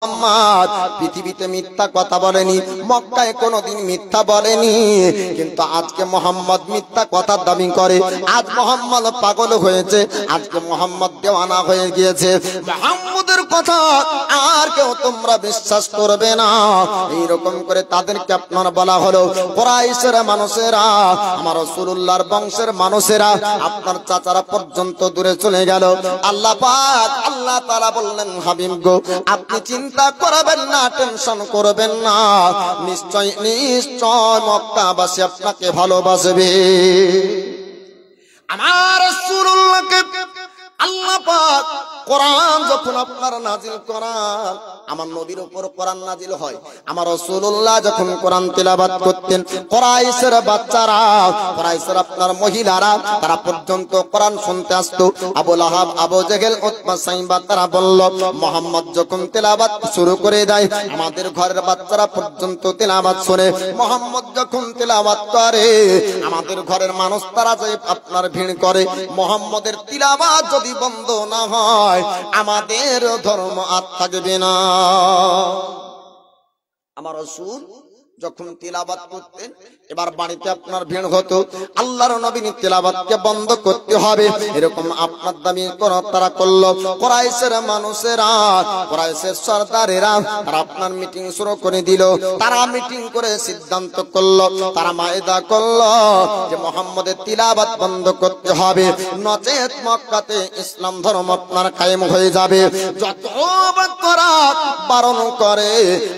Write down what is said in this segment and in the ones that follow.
মুহাম্মদ পৃথিবীতে মিথ্যা কথা বলেনি, মক্কায় কোনোদিন মিথ্যা বলেনি, কিন্তু আজকে মুহাম্মদ মিথ্যা কথার দাবি করে। আজ মুহাম্মদ পাগল হয়েছে, আজকে মুহাম্মদ দেওয়ানা হয়ে গিয়েছে। মুহাম্মদের কথা আর কেউ তোমরা বিশ্বাস করবে না। এইরকম করে তাদেরকে আপনার বলা হলো, কুরাইশের মানুষেরা, আমার রাসূলুল্লাহর বংশের মানুষেরা, আপনার চাচারা পর্যন্ত দূরে চলে গেল। আল্লাহ পাক আল্লাহ তাআলা বললেন, হাবিব গো, আপনি চিন্তা করবেন না, টেনশন করবেন না, নিশ্চয় নিশ্চয় মক্কাবাসী আপনাকে ভালোবাসবে। আমার রাসূলুল্লাহকে আল্লাহ পাক কোরআন যখন আপনার নাজিল করান, আমার নবীর উপর কোরআন নাজিল হয়, আমার রাসূলুল্লাহ যখন কোরআন তেলাওয়াত করতেন, কুরাইশের বাচ্চারা, কুরাইশের আপনার মহিলারা, তারা পর্যন্ত কোরআন শুনতে আসতো। আবু লাহাব, আবু জেহেল, উতবা, সাইবা তারা বলল, মুহাম্মদ যখন তেলাওয়াত শুরু করে দেয়, আমাদের ঘরের বাচ্চারা পর্যন্ত তেলাওয়াত শুনে। মুহাম্মদ যখন তেলাওয়াত করে, আমাদের ঘরের মানুষ তারা যে আপনার ভিড় করে। মুহাম্মদের তেলাওয়াত যদি বন্ধ না হয়, আমাদের ধর্ম আর থাকবে না। আমার রাসূল যখন তিলাওয়াত করতেন, এবার বাড়িতে আপনার ভিড় হতো, আল্লাহর নবীর তিলাওয়াতকে বন্ধ করতে হবে, এরকম আপনার দাবি তারা করলো। কুরাইশের মানুষেরা, কুরাইশের সরদারেরা, তারা আপনার মিটিং শুরু করে দিল। তারা মিটিং করে সিদ্ধান্ত করলো, তারা মায়দা করলো যে মুহাম্মদের তিলাওয়াত বন্ধ করতে হবে, নচেত মক্কাতে ইসলাম ধর্ম আপনার কায়েম হয়ে যাবে। যত বাচ্চারা বারণ করে,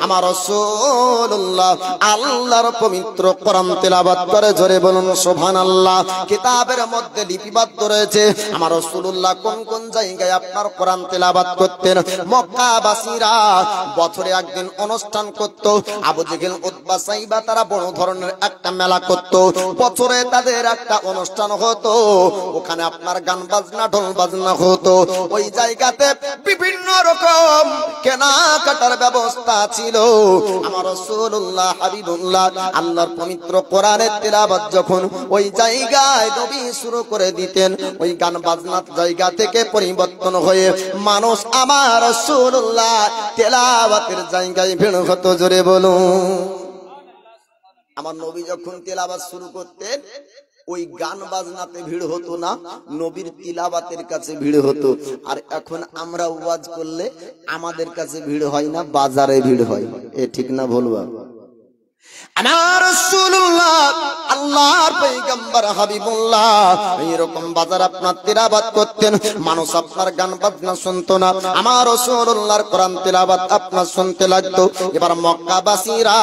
আমার রাসূলুল্লাহ আল্লাহর পবিত্র কোরআন তেলাওয়াত করে। জোরে বলুন সুবহানাল্লাহ। কিতাবের মধ্যে লিপিবদ্ধ রয়েছে আমার রাসূলুল্লাহ কোন কোন জায়গায় আপনার কোরআন তেলাওয়াত করতেন। মক্কাবাসীরা বছরে একদিন অনুষ্ঠান করত। আবু জেহেল, উতবা, সাইবা তারা বড় ধরনের একটা মেলা করত। বছরে তাদের একটা অনুষ্ঠান হতো, ওখানে আপনার গান বাজনা, ঢোল বাজনা হতো। ওই জায়গাতে বিভিন্ন রকম কেনাকাটার ব্যবস্থা ছিল। আমার রাসূলুল্লাহ হাবিবুল্লাহ আল্লাহর পবিত্র কোরআনের তেলাওয়াত যখন ওই জায়গায় নবী শুরু করে দিতেন, ওই গান বাজনার জায়গা থেকে পরিবর্তন হয়ে মানুষ আমার রাসূলুল্লাহ তেলাওয়াতের জায়গায় ভিড় হতো। জোরে বলুন। আমার নবী যখন তেলাওয়াত শুরু করতেন, ওই গান বাজনাতে ভিড় হতো না, নবীর তিলাওয়াতের কাছে ভিড় হতো। আর এখন আমরা ওয়াজ করলে আমাদের কাছে ভিড় হয় না, বাজারে ভিড় হয়। এ ঠিক না বলবা? আমার রাসূলুল্লাহ আল্লাহর পয়গম্বর হাবিবুল্লাহ এরকম বাজার আপনার তিলাওয়াত করতেন, মানুষ আপনার গান বাজনা শুনতো না, আমার রাসূলুল্লাহর কোরআন তিলাওয়াত আপনার শুনতে লাগতো। এবার মক্কাবাসীরা,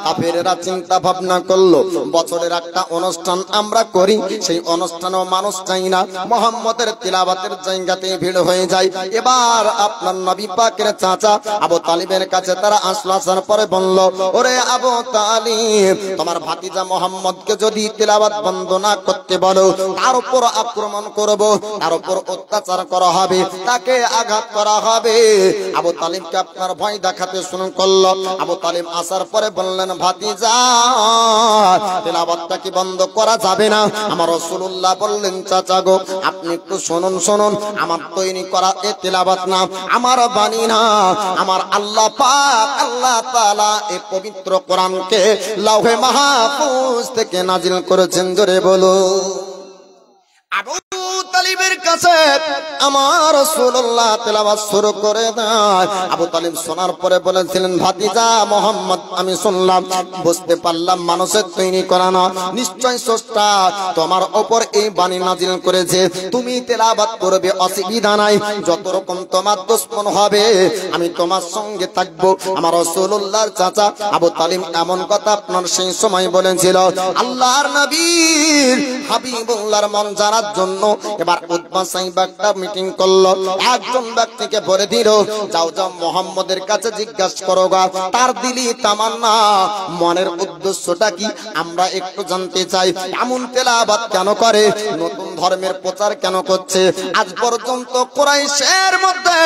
কাফেররা চিন্তা ভাবনা করলো, বছরের একটা অনুষ্ঠান আমরা করি, সেই অনুষ্ঠানেও মানুষ চাই না, মুহাম্মদের তিলাওয়াতের জায়গাতে ভিড় হয়ে যায়। এবার আপনার নবী পাকের চাচা আবু তালিবের কাছে তারা আসলো। আসার পরে বলল, ওরে আবু তালিব, তোমার ভাতিজা মুহাম্মদকে যদি তিলাওয়াত বন্ধ না করতে বলো, তার উপর আক্রমণ করব, তার উপর অত্যাচার করা হবে, তাকে আঘাত করা হবে। আবু তালিবকে আপনার ভয় দেখাতে শুরু করলো। আবু তালিব আসার পরে বললেন, ভাতিজা, তিলাওয়াতটা কি বন্ধ করা যাবে না? আমার রাসূলুল্লাহ বললেন, চাচা গো, আপনি একটু শুনুন, শুনুন, আমার তৈরি করা এ তিলাওয়াত না, আমার বাণী না, আমার আল্লাহ পাক আল্লাহ তাআলা এই পবিত্র কোরআনকে লাউহে মাহফুজ থেকে নাজিল করেছেন। জোরে বলো। আবু তালিবের কাছে আমার রাসূলুল্লাহ তেলাওয়াত শুরু করে দেয়। আবু তালিব শোনার পরে বলেছিলেন, ভাতিজা মুহাম্মদ, আমি শুনলাম, বুঝতে পারলাম মানুষের তৈরি করা না, নিশ্চয় স্রষ্টা তোমার উপর এই বাণী নাজিল করেছে, তুমি তেলাওয়াত করবে, অসুবিধা নাই, যত রকম তোমার দুশমন হবে আমি তোমার সঙ্গে থাকবো। আমার রাসূলুল্লাহর চাচা আবু তালিব এমন কথা আপনার সেই সময় বলেছিল, আল্লাহর নবীর হাবিবুল্লাহর মন জানার জন্য এবার উতবা সাইবা একটা মিটিং করলো। একজন ব্যক্তিকে বলে দিল, যাও যাও মুহাম্মদের কাছে জিজ্ঞাসা করো গা, তার দিলি তামান্না, মনের উদ্দেশ্যটা কি আমরা একটু জানতে চাই। এমন তেলাওয়াত কেন করে, নতুন ধর্মের প্রচার কেন করছে? আজ পর্যন্ত কুরাইশের মধ্যে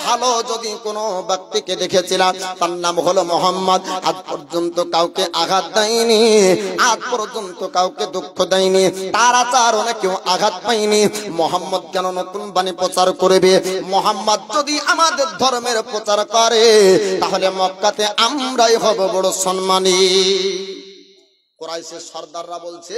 ভালো যদি কোনো ব্যক্তিকে দেখেছিলাম, তার নাম হলো মুহাম্মদ। আজ পর্যন্ত কাউকে আঘাত দেয়নি, আজ পর্যন্ত কাউকে দুঃখ দেয়নি, তার আচরণে কেউ আঘাত পায়নি। মোহাম্মদ কেন নতুন বাণী প্রচার করবে? মোহাম্মদ যদি আমাদের ধর্মের প্রচার করে তাহলে মক্কাতে আমরাই হব বড় সম্মানী। কুরাইশের সর্দাররা বলছে,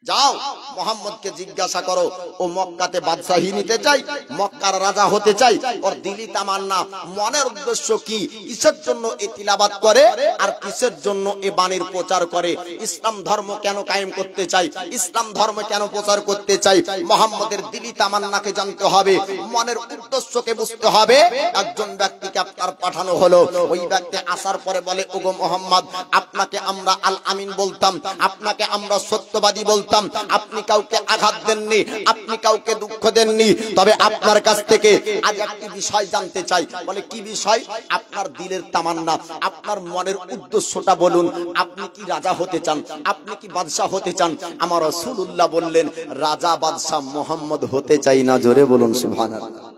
যাও মোহাম্মদকে জিজ্ঞাসা করো, ও মক্কাতে বাদশাহী নিতে চাই, মক্কার রাজা হতে চাই, ওর দিলি তামান্না, মনের উদ্দেশ্য কি, কিসের জন্য এ তিলাবাত করে আর কিসের জন্য এ বাণীর প্রচার করে, ইসলাম ধর্ম কেন কায়েম করতে চাই, ইসলাম ধর্ম কেন প্রচার করতে চাই। মোহাম্মদের দিলি তামান্নাকে জানতে হবে, মনের উদ্দেশ্যকে বুঝতে হবে। একজন ব্যক্তিকে আপনার পাঠানো হলো, ওই ব্যক্তি আসার পরে বলে, ওগো মোহাম্মদ, আপনাকে আমরা আল আমিন বলতাম, আপনাকে আমরা সত্যবাদী বলতাম, আপনি কাউকে আঘাত দেননি, আপনি কাউকে দুঃখ দেননি, তবে আপনার কাছ থেকে আজ একটি বিষয় জানতে চাই। বলে, কি বিষয়? আপনার দিলের তামান্না, আপনার মনের উদ্দেশ্যটা বলুন, আপনি কি রাজা হতে চান, আপনি কি বাদশাহ হতে চান? আমার রাসূলুল্লাহ বললেন, রাজা বাদশাহ মোহাম্মদ হতে চাই না। জোরে বলুন সুবহানাল্লাহ।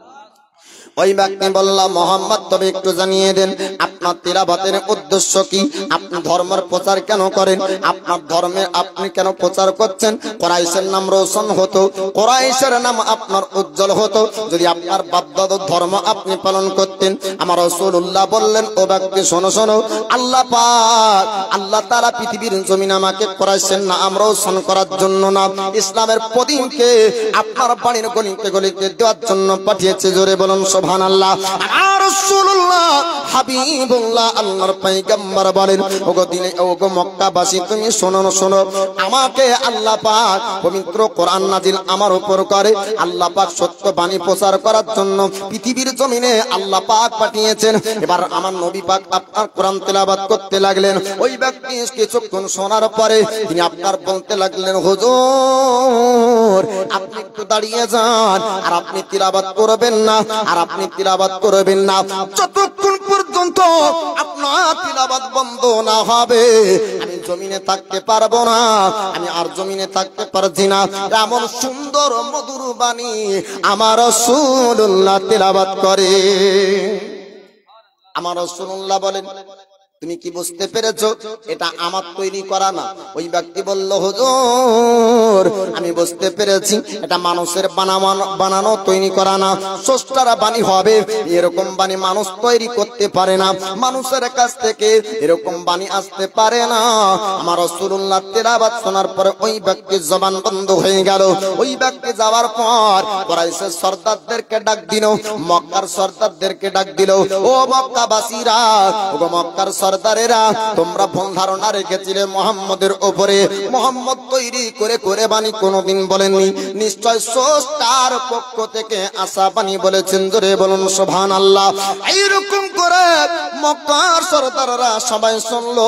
ওই ব্যক্তি বলল, মোহাম্মদ তবে একটু জানিয়ে দেন আপনার তিলাওয়াতের উদ্দেশ্য কি, আপনি ধর্মের প্রচার কেন করেন, আপনার ধর্মে আপনি কেন প্রচার করছেন? কুরাইশের নাম রোশন হতো, কুরাইশের নাম আপনার উজ্জ্বল হতো যদি আপনার বাপ-দাদার ধর্ম আপনি পালন করতেন। আমার রাসূলুল্লাহ বললেন, ও ব্যক্তি শোনো শোনো, আল্লাহ পাক আল্লাহ তাআলা পৃথিবীর জমিনে আমাকে কুরাইশের নাম রোশন করার জন্য না, ইসলামের প্রদীপকে আপনার বাড়ির গলিতে গলিতে দেওয়ার জন্য পাঠিয়েছে। জোরে বলুন সুবহানাল্লাহ। আর রাসূলুল্লাহ হাবিবুল্লাহ আল্লাহর পয়গম্বর বলেন, ওগো দিনে ওগো মক্কাবাসী, তুমি শোনো শোনো, আমাকে আল্লাহ পাক পবিত্র কোরআন নাজিল আমার উপর করে, আল্লাহ পাক সত্য বাণী প্রচার করার জন্য পৃথিবীর জমিনে আল্লাহ পাক পাঠিয়েছেন। এবার আমার নবী পাক আপনার কোরআন তেলাওয়াত করতে লাগলেন। ওই ব্যক্তি কিছুক্ষণ শোনার পরে তিনি আপনার বলতে লাগলেন, হুজুর আপনি একটু দাঁড়িয়ে যান, আর আপনি তিলাওয়াত করবেন না, আর আপনি তিলাওয়াত করবেন না যতক্ষণ পর্যন্ত আপনার তিলাওয়াত বন্ধ না হবে আমি জমিনে থাকতে পারবো না, আমি আর জমিনে থাকতে পারছি না। এমন সুন্দর মধুর বাণী আমার রাসূলুল্লাহ তিলাওয়াত করে। আমার রাসূলুল্লাহ বলেন, তুমি কি বুঝতে পেরেছো এটা আমার তৈরি করা না? ওই ব্যক্তি বলল, হুজুর আমি বুঝতে পেরেছি, এটা মানুষের বানানো তৈরি করা না, স্রষ্টার বাণী হবে। এরকম বাণী মানুষ তৈরি করতে পারে না, মানুষের কাছ থেকে এরকম বাণী আসতে পারে না। আমার রাসূলুল্লাহ তেলাওয়াত শোনার পরে ওই ব্যক্তির জবান বন্ধ হয়ে গেল। ওই ব্যক্তি যাওয়ার পর কুরাইশের সর্দারদেরকে ডাক দিল, মক্কার সর্দারদেরকে ডাক দিল, ও মক্কাবাসীরা, ও মক্কার সর্দারেরা, তোমরা ভুল ধারণা রেখেছিলে মোহাম্মদের উপরে। মোহাম্মদ তৈরি করে করে বাণী কোনোদিন বলেননি, নিশ্চয় স্রষ্টার পক্ষ থেকে আসা বাণী বলেছেন। জোরে বলুন সুবহানাল্লাহ। এইরকম করে মক্কার সর্দাররা সবাই শুনলো।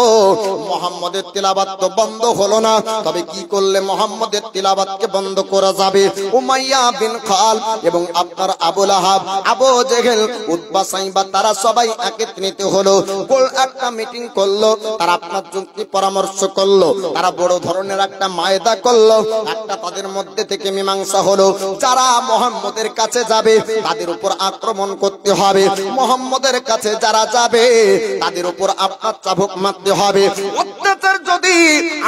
মোহাম্মদের তিলাওয়াত তো বন্ধ হলো না, তবে কি করলে মোহাম্মদের তিলাওয়াতকে বন্ধ করা যাবে? উমাইয়া বিন খাল এবং আপনার আবু লাহাব, আবু জেহেল, উতবা, সাইবা তারা সবাই একত্রিত হলো, গোল একটা মিটিং করলো, তারা আপনার যুক্তি পরামর্শ করলো, তারা বড় ধরনের একটা মায়দা করলো, একটা তাদের মধ্যে থেকে মীমাংসা হলো, যারা মোহাম্মদের কাছে যাবে তাদের উপর আক্রমণ করতে হবে, মোহাম্মদের কাছে যারা যাবে তাদের উপর আপনার চাবুক মারতে হবে। অত্যাচার যদি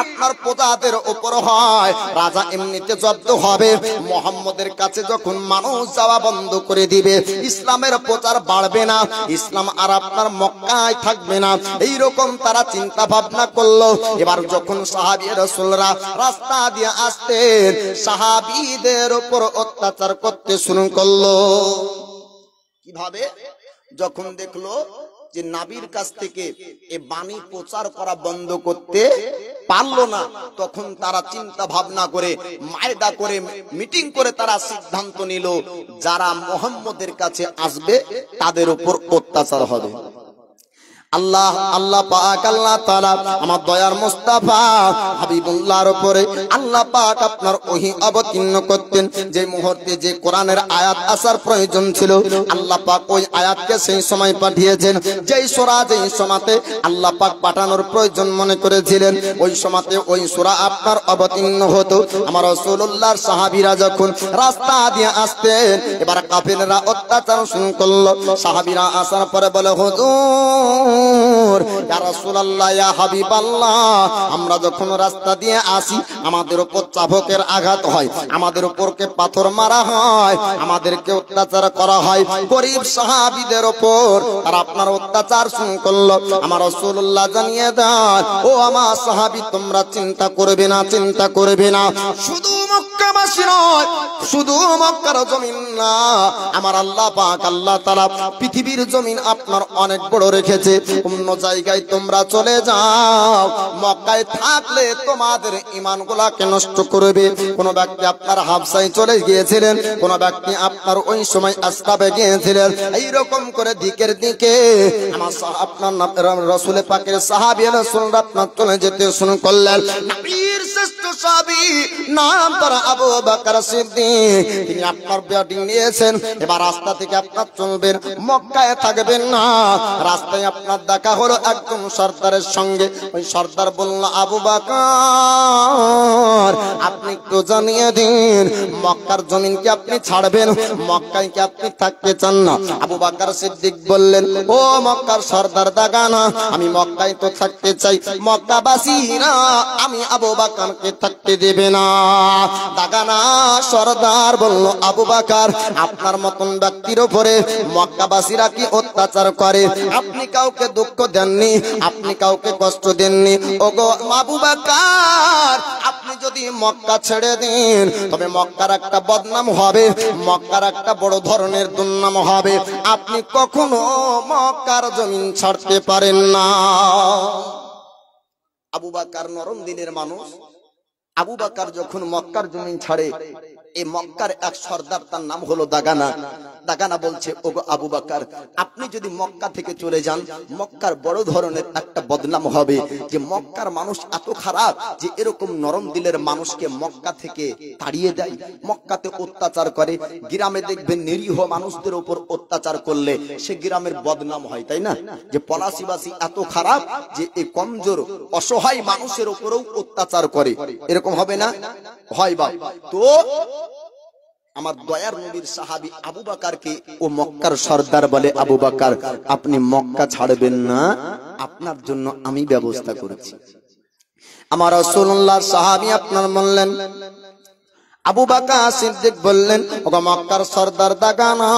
আপনার প্রজাদের উপর হয়, রাজা এমনিতে জব্দ হবে। মোহাম্মদের কাছে যখন মানুষ যাওয়া বন্ধ করে দিবে, ইসলামের প্রচার বাড়বে না, ইসলাম আর আপনার মক্কায় থাকবে না। এইরকম তারা চিন্তা ভাবনা করলো। এবার যখন সাহাবী রাসূলরা রাস্তা দিয়ে আসতেন, সাহাবীদের উপর অত্যাচার করতে শুরু করলো। কিভাবে? যখন দেখলো যে নবীর কাছ থেকে এই বাণী প্রচার করা বন্ধ করতে পারলো না, তখন তারা চিন্তা ভাবনা করে মায়দা করে মিটিং করে তারা সিদ্ধান্ত নিল, যারা মুহাম্মদের কাছে আসবে তাদের উপর অত্যাচার হবে। আল্লাহ পাক আল্লাহ তাআলা আমার দয়ার মুস্তাফা হাবিবুল্লাহর উপরে আল্লাহ পাক আপনার ওহী অবতীর্ণ করতেন। যে মুহূর্তে যে কোরআনের আয়াত আসার প্রয়োজন ছিল, আল্লাহ পাক ওই আয়াতকে সেই সময় পাঠিয়েছেন। যেই সূরা যেই সময়তে আল্লাহ পাক পাঠানোর প্রয়োজন মনে করেছিলেন, ওই সময়তে ওই সূরা আপনার অবতীর্ণ হতো। আমার রাসূলুল্লাহর সাহাবীরা যখন রাস্তা দিয়ে আসতেন, এবার কাফেররা অত্যাচার শুরু করলো। সাহাবীরা আসার পরে বলে, হুজুর হুজুর, ইয়া রাসূলুল্লাহ, ইয়া হাবিবাল্লাহ, আমরা যখন রাস্তা দিয়ে আসি আমাদের উপর চাবুকের আঘাত হয়, আমাদের উপরকে পাথর মারা হয়, আমাদেরকে অত্যাচার করা হয়। গরীব সাহাবীদের উপর তারা আপনার অত্যাচার শুরু করলো। আমার রাসূলুল্লাহ জানিয়ে দেন, ও আমার সাহাবী, তোমরা চিন্তা করবে না, চিন্তা করবে না। শুধু মক্কাবাসী নয়, শুধু মক্কার জমিন না, আমার আল্লাহ পাক আল্লাহ তাআলা পৃথিবীর জমিন আপনার অনেক বড় রেখেছে। অন্য জায়গায় তোমরা চলে যাও, মক্কায় থাকলে তোমাদের ঈমানগুলোকে নষ্ট করবে। কোন ব্যক্তি আপনার হাবশায় চলে গিয়েছিলেন, কোন ব্যক্তি আপনার ওই সময় আসকাবে গিয়েছিলেন। এইরকম করে দিকের দিকে আমার আপনার রাসূল পাকের সাহাবী রাসূলরা আপনার চলে যেতে শুরু করলেন। নবীর শ্রেষ্ঠ সাহাবী নাম তার আবু বকর সিদ্দিক, তিনি আপনার বিয়াটিং নিয়েছেন। এবার রাস্তা থেকে আপনার চলবেন, মক্কায় থাকবেন না। রাস্তায় আপনার দেখা হলো একজন সর্দারের সঙ্গে। ওই সর্দার বলল, আবু বকর, আপনি একটু জানিয়ে দিন, মক্কার জমিন কি আপনি ছাড়বেন, মক্কায় কি আপনি থাকতে চান না? আবু বকর সিদ্দিক বললেন, ও মক্কার সর্দার দাগানা, আমি মক্কায় তো থাকতে চাই, মক্কাবাসীরা আমি আবু বকরকে থাকতে দেবে না। দাগানা সর্দার বলল, আবু বকর, আপনার মতন ব্যক্তির উপরে মক্কাবাসীরা কি অত্যাচার করে? আপনি কাউকে দুঃখ দেননি, আপনি কাউকে কষ্ট দেননি। ওগো আবু বকর, আপনি যদি মক্কা ছেড়ে দেন তবে মক্কার একটা বদনাম হবে, মক্কার একটা বড় ধরনের দুর্নাম হবে। আপনি কখনো মক্কার জমিন ছাড়তে পারেন না। আবু বকর নরম দিনের মানুষ। আবু বকর যখন মক্কার জমিন ছাড়ে, এই মক্কার এক সর্দার, তার নাম হলো দাগানা। দাগানা বলছে, ওগো আবু বকর, আপনি যদি মক্কা থেকে চলে যান, মক্কার বড় ধরনের একটা বদনাম হবে, যে মক্কার মানুষ এত খারাপ যে এরকম নরম দিলের মানুষকে মক্কা থেকে তাড়িয়ে দেয়, মক্কাতে অত্যাচার করে। গ্রামে দেখবেন নিরীহ মানুষদের উপর অত্যাচার করলে সে গ্রামের বদনাম হয়, তাই না? যে পলাশিবাসী এত খারাপ যে এই কমজোর অসহায় মানুষের উপরেও অত্যাচার করে, এরকম হবে না? হয় বা। তো আমার দয়ার নবীর সাহাবী আবু বকরকে ও মক্কার সর্দার বলে, আবু বকর, আপনি মক্কা ছাড়বেন না, আপনার জন্য আমি ব্যবস্থা করেছি। আমার রাসূলুল্লাহর সাহাবী আপনার বললেন, আবু বকর সিদ্দিক বললেন, ওগো মক্কার সর্দার দাগানা,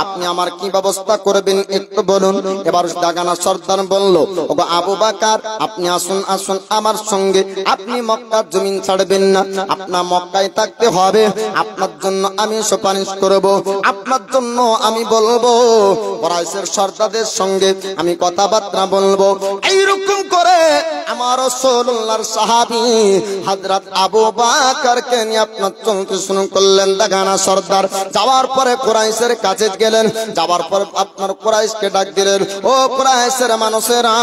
আপনি আমার কি ব্যবস্থা করবেন একটু বলুন। এবার দাগানা সর্দার বলল, ওগো আবু বকর, আপনি আসুন, আসুন আমার সঙ্গে, আপনি মক্কার জমিন ছাড়বেন না, আপনার মক্কায় থাকতে হবে। আপনার জন্য আমি সুপারিশ করব, আপনার জন্য আমি বলবো, কুরাইশের সর্দারদের সঙ্গে আমি কথাবার্তা বলবো। এইরকম করে আমার রাসূলুল্লাহর সাহাবী হযরত আবু বকরকে নিয়ে আপনার চলতে শুরু করলেন। দাগানা সর্দার যাওয়ার পরে কুরাইশের কাছে গেলেন, যাওয়ার পর আপনার কুরাইশকে ডাক দিলেন, ও কুরাইশের মানুষেরা,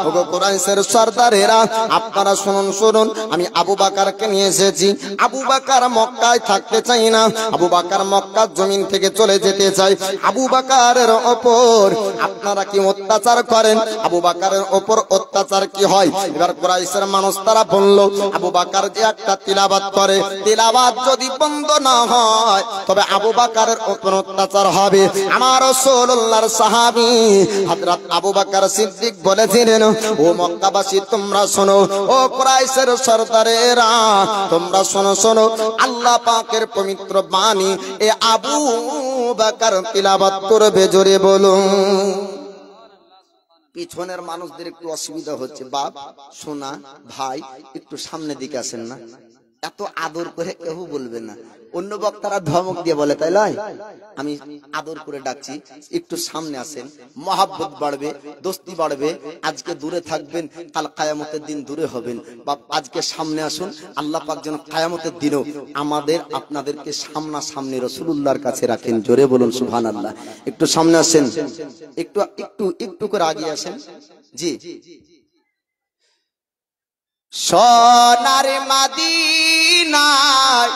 ও কুরাইশের সর্দারেরা, আপনারা শুনুন, শুনুন, আমি আবু বকরকে নিয়ে এসেছি। আবু বকর মক্কায় থাকতে চাই না, আবু বকর মক্কার জমিন থেকে চলে যেতে চাই। আবু বকরের ওপর আপনারা কি অত্যাচার করেন? আবু বকরের ওপর অত্যাচার কি হয়? এবার কুরাইশের মানুষ তারা বলল, আবু বকর যে একটা তিলাওয়াত করে, তিলাওয়াত যদি বন্ধ না হয় তবে আবু বকরের উপর অত্যাচার হবে। আমার রাসূলুল্লাহর সাহাবী হযরত আবু বকর সিদ্দিক বলেছিলেন, ও মক্কাবাসী তোমরা শোনো, ও কুরাইশের সর্দারেরা তোমরা শোনো, শোনো, আল্লাহ পাকের পবিত্র বাণী এ আবু বকর তিলাওয়াত করবে, জোরে বলুন। পিছনের মানুষদের একটু অসুবিধা হচ্ছে, বাপ, সোনা, ভাই, একটু সামনে দিকে আসেন না, এত আদর করে কেউ বলবে না। অন্য বক্তারা ধমক দিয়ে বলে, তাই নয়, আমি আদর করে ডাকছি, একটু সামনে আসেন, মহাব্বত বাড়বে, দোস্তি বাড়বে। আজকে দূরে থাকবেন, কাল কিয়ামতের দিন দূরে হবেন। বাপ, আজকে সামনে আসুন, আল্লাহ পাক যেন কিয়ামতের দিনও আমাদের আপনাদেরকে সামনা সামনে রাসূলুল্লাহর কাছে রাখেন, জোরে বলুন সুবহানাল্লাহ। একটু সামনে আসেন, একটু একটু একটু করে আগিয়ে আসেন। জি, সোনার মদিনায়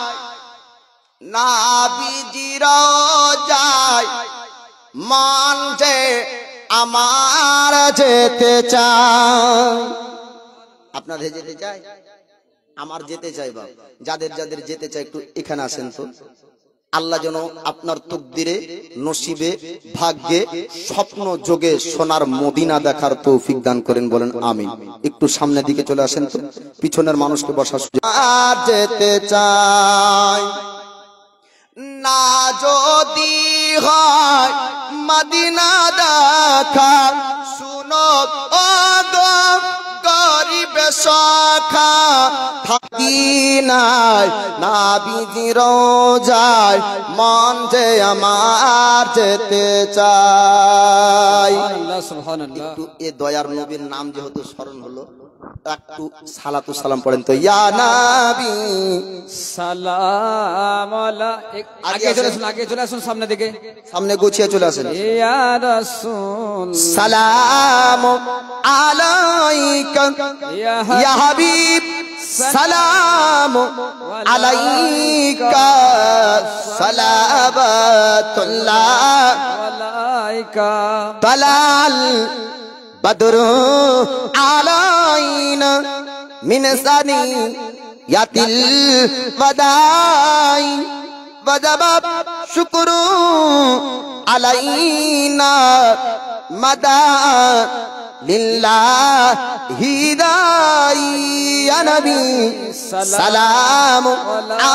নবীজি রওজায় মন যে আমার যেতে চায়। আপনাদের যেতে চাই? আমার যেতে চাই। বাবা, যাদের যাদের যেতে চাই একটু এখানে আসেন তো, আল্লাহ যেন আপনার তকদিরে, নসিবে, ভাগ্যে, স্বপ্ন যোগে সোনার মদিনা দেখার তৌফিক দান করেন, বলেন আমিন। একটু সামনের দিকে চলে আসেন তো, পিছনের মানুষকে বসার সুযোগ। আর যেতে চাই না যদি হয় মদিনা দেখা, শুনো ও গো গরিব সখা, থাকি নাই নবীজি রোজায়, মন যে আমার যেতে চাই। একটু এ দয়ার নবীর নাম যেহেতু স্মরণ হলো, একটু সালাতু সালাম পড়েন তো। ইয়া নবী সালাম আলাইকা, আগে চলে আসুন সামনে দিকে, সামনে গুছিয়ে চলে আসেন। ইয়া রাসূল সালাম আলাইকা ইয়া হাবিব, সালাম আলাইকা সালাওয়াতুল্লাহ আলাইকা, তালাল বদরু আলাইনা মিন সানিয়াতিল ওয়াদাই, ওয়াজাবা শুকরু আলাইনা মাদা লিল্লাহি দাই। ইয়া নবী সালাম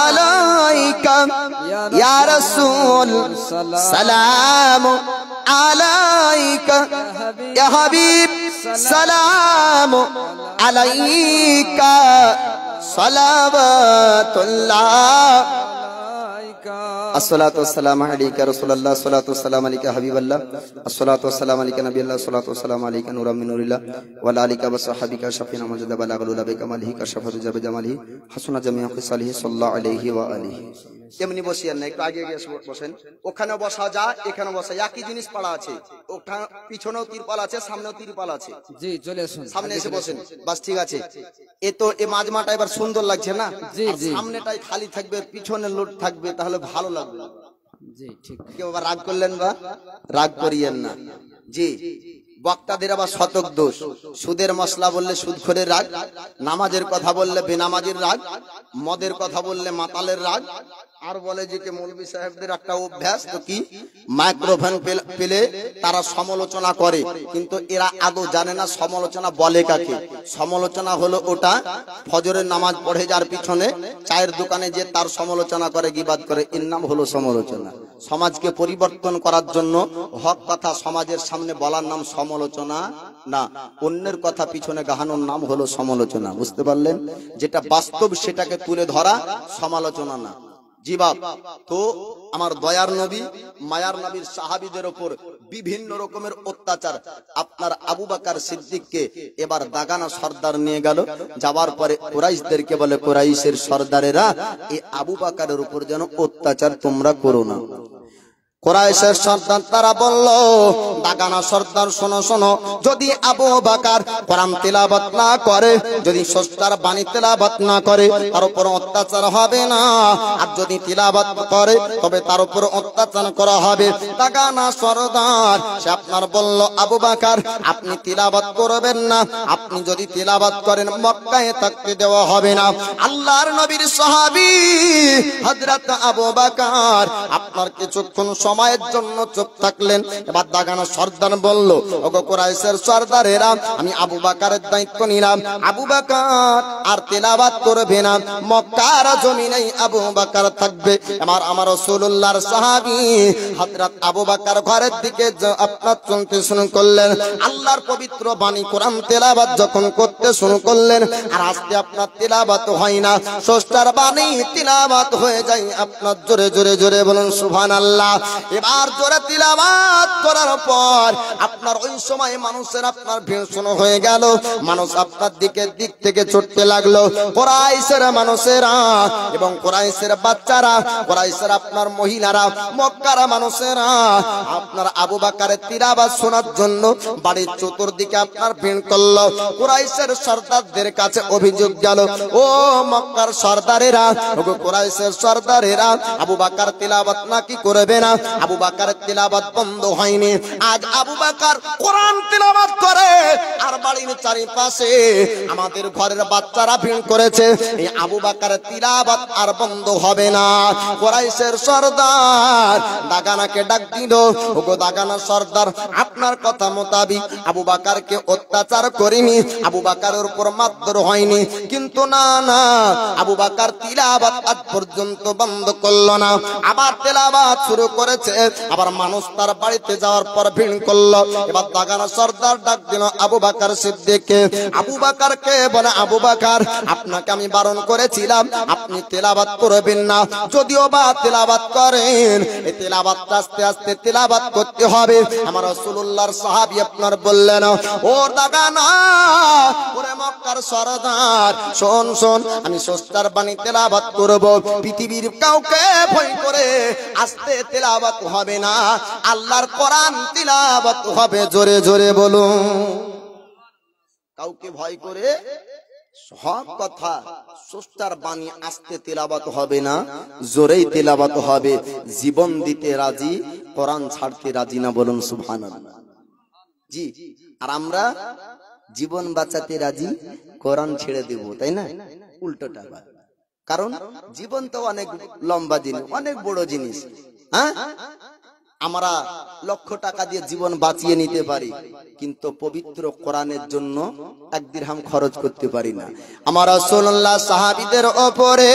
আলাইকা ইয়া রাসূল, সালাম আলাইকা ইয়া হাবিব, সালাম আলাইকা সালাওয়াতুল্লাহ। আসসালাতু ওয়াসসালামু আলাইকা রাসূলুল্লাহ, আসসালাতু ওয়াসসালামু আলাইকা হাবিবাল্লাহ, আসসালাতু ওয়াসসালামু আলাইকা নবিয়াল্লাহ, আসসালাতু ওয়াসসালামু আলাইকা নূরাম মিন নূরিল্লাহ, ওয়া আলা আলিকা ওয়া সাহবিকা শাফিনা মুজাদ্দাদ বালাগুল উলা বিকামালিহি কাশাফাতু জামালিহি হাসুনা জামিউ খিসালিহি সাল্লাল্লাহু আলাইহি ওয়া আলিহি। এমনি বসিয়েন না, একটু আগে গিয়ে বসেন। ওখানে বসা যায়, এখানে বসা একই জিনিস পড়া আছে, ওখানে পিছনেও তিরপাল আছে, সামনেও তিরপাল আছে। জি চলে আসুন, সামনে এসে বসেন, বাস ঠিক আছে। এ তো এ মাজমাটা এবার সুন্দর লাগছে না? সামনেটাই খালি থাকবে, পিছনে লোড থাকবে, তাহলে ভালো লাগবে। জি ঠিক। কেউ আবার রাগ করলেন বা রাগ করিয়েন না। জি, বক্তাদের আবার শতক দোষ। সুদের মশলা বললে সুদখোরের রাগ, নামাজের কথা বললে বেনামাজির রাগ, মদের কথা বললে মাতালের রাগ। আর বলে যে কে মৌলভী সাহেবদের একটা অভ্যাস, তো কি মাইক্রোফোন পেলে তারা সমালোচনা করে, কিন্তু এরা আদৌ জানে না সমালোচনা বলে কাকে। সমালোচনা হলো ওটা ফজরের নামাজ পড়ে যার পিছনে চায়ের দোকানে যে তার সমালোচনা করে, গীবাত করে, এর নাম হলো সমালোচনা। সমাজকে পরিবর্তন করার জন্য হক কথা সমাজের সামনে বলার নাম সমালোচনা না, অন্যের কথা পিছনে গাহানোর নাম হলো সমালোচনা। বুঝতে পারলেন? যেটা বাস্তব সেটাকে তুলে ধরা সমালোচনা না। জি বাপ। তো আমার দয়ার নবী, মায়ার নবীর সাহাবীদের উপর বিভিন্ন রকমের অত্যাচার। আপনার আবু বকর সিদ্দিককে এবার দাগানা সর্দার নিয়ে গেল, যাওয়ার পরে কুরাইশদেরকে বলে, কুরাইশের সর্দারেরা এই আবু বকরের উপর যেন অত্যাচার তোমরা করো না। কুরাইশের সর্দার তারা বলল, দাগানা সর্দার শোনো শোনো, যদি আবু বকর কোরআন তেলাওয়াত না করে, যদি স্রষ্টার বাণী তেলাওয়াত না করে, তার উপর অত্যাচার হবে না, আর যদি তেলাওয়াত করে তবে তার উপর অত্যাচার করা হবে। দাগানা সর্দার সে আপনার বলল, আবু বকর আপনি তেলাওয়াত করবেন না, আপনি যদি তেলাওয়াত করেন মক্কায় থাকতে দেওয়া হবে না। আল্লাহর নবীর সাহাবী হযরত আবু বকর আপনার কিছুক্ষণ সময়ের জন্য চুপ থাকলেন। এবার দাগানা সর্দার বলল, ওগো কুরাইশের সর্দারেরা, আমি আবু বকরের দায়িত্ব নিলাম, আবু বকর আর তেলাওয়াত করবে না, মক্কার জমিনেই আবু বকর থাকবে। আমার রাসূলুল্লাহর সাহাবী হযরত আবু বকর ঘরের দিকে আপনার চলতে শুরু করলেন, আল্লাহর পবিত্র বাণী কোরআন তেলাওয়াত যখন করতে শুরু করলেন, আর আজকে আপনার তেলাওয়াত হয় না, স্রষ্টার বাণী তেলাওয়াত হয়ে যায় আপনার। জোরে জোরে জোরে বলুন সুবহানাল্লাহ। এবার জোরে তিলাওয়াত করার পর আপনার ওই সময় মানুষের আপনার ভিড় শুরু হয়ে গেল, মানুষ আপনার দিক থেকে ছুটতে লাগলো। কুরাইশের মানুষেরা এবং কুরাইশের বাচ্চারা, কুরাইশের আপনার মহিলারা, মক্কার মানুষেরা আপনার আবু বকরের তিলাওয়াত শোনার জন্য বাড়ির চতুর্দিকে আপনার ভিড় করলো। কুরাইশের সর্দারদের কাছে অভিযোগ গেল, ও মক্কার সর্দারেরা, ও কুরাইশের সর্দারেরা, আবু বকর তিলাওয়াত নাকি করবে না, আবু বকরের তিলাওয়াত বন্ধ হয়নি। আজ আবু বকর কোরআন তিলাওয়াত করে আর বাড়ির চারিপাশে আমাদের ঘরের বাচ্চারা ভিড় করেছে, এই আবু বকরের তিলাওয়াত আর বন্ধ হবে না। কুরাইশের সরদার দাগানাকে ডাক দিল, ওগো দাগানা সরদার, আপনার কথা মোতাবিক আবু বকরকে অত্যাচার করিনি, আবু বকরের উপর মারধর হয়নি, কিন্তু না না, আবু বকর তিলাওয়াত আজ পর্যন্ত বন্ধ করলো না। আবার তিলাওয়াত শুরু করেছে, আবার মানুষ তার বাড়িতে যাওয়ার পর ভিড় করলো। এবার দাগানা সরদার ডাক দিল আবু বকর সিদ্দিককে। আবু বকরকে বলে, আবু বকর, আপনাকে আমি বারণ করেছিলাম আপনি তিলাওয়াত করবেন না, যদিও বা তিলাওয়াত করেন এই তিলাওয়াত আস্তে আস্তে তিলাওয়াত করতে হবে। আমার রাসূলুল্লাহর সাহাবী আপনার বললেন, ও দাগানা, ওরে মক্কার সরদার, শোন শোন, আমি সস্তার বাণী তিলাওয়াত করব, পৃথিবীর কাউকে ভয় করে আস্তে তিলাওয়াত হবে না, আল্লাহর কোরআন তিলাওয়াত হবে। জোরে জোরে বলুন, কাউকে ভয় করে সব কথা সস্তার বাণী আস্তে তিলাওয়াত হবে না, জোরেই তিলাওয়াত হবে। জীবন দিতে রাজি, কোরআন ছাড়তে রাজি না, বলুন সুবহানাল্লাহ। জি, আর আমরা জীবন বাঁচাতে রাজি, কোরআন ছেড়ে দেব, তাই না? উল্টোটা। কারণ জীবন তো অনেক লম্বা জিনিস, অনেক বড় জিনিস। হ্যাঁ, আমরা লক্ষ টাকা দিয়ে জীবন বাঁচিয়ে নিতে পারি, কিন্তু পবিত্র কোরআনের জন্য এক দিরহাম খরচ করতে পারি না। আমার রাসূলুল্লাহ সাহাবীদের উপরে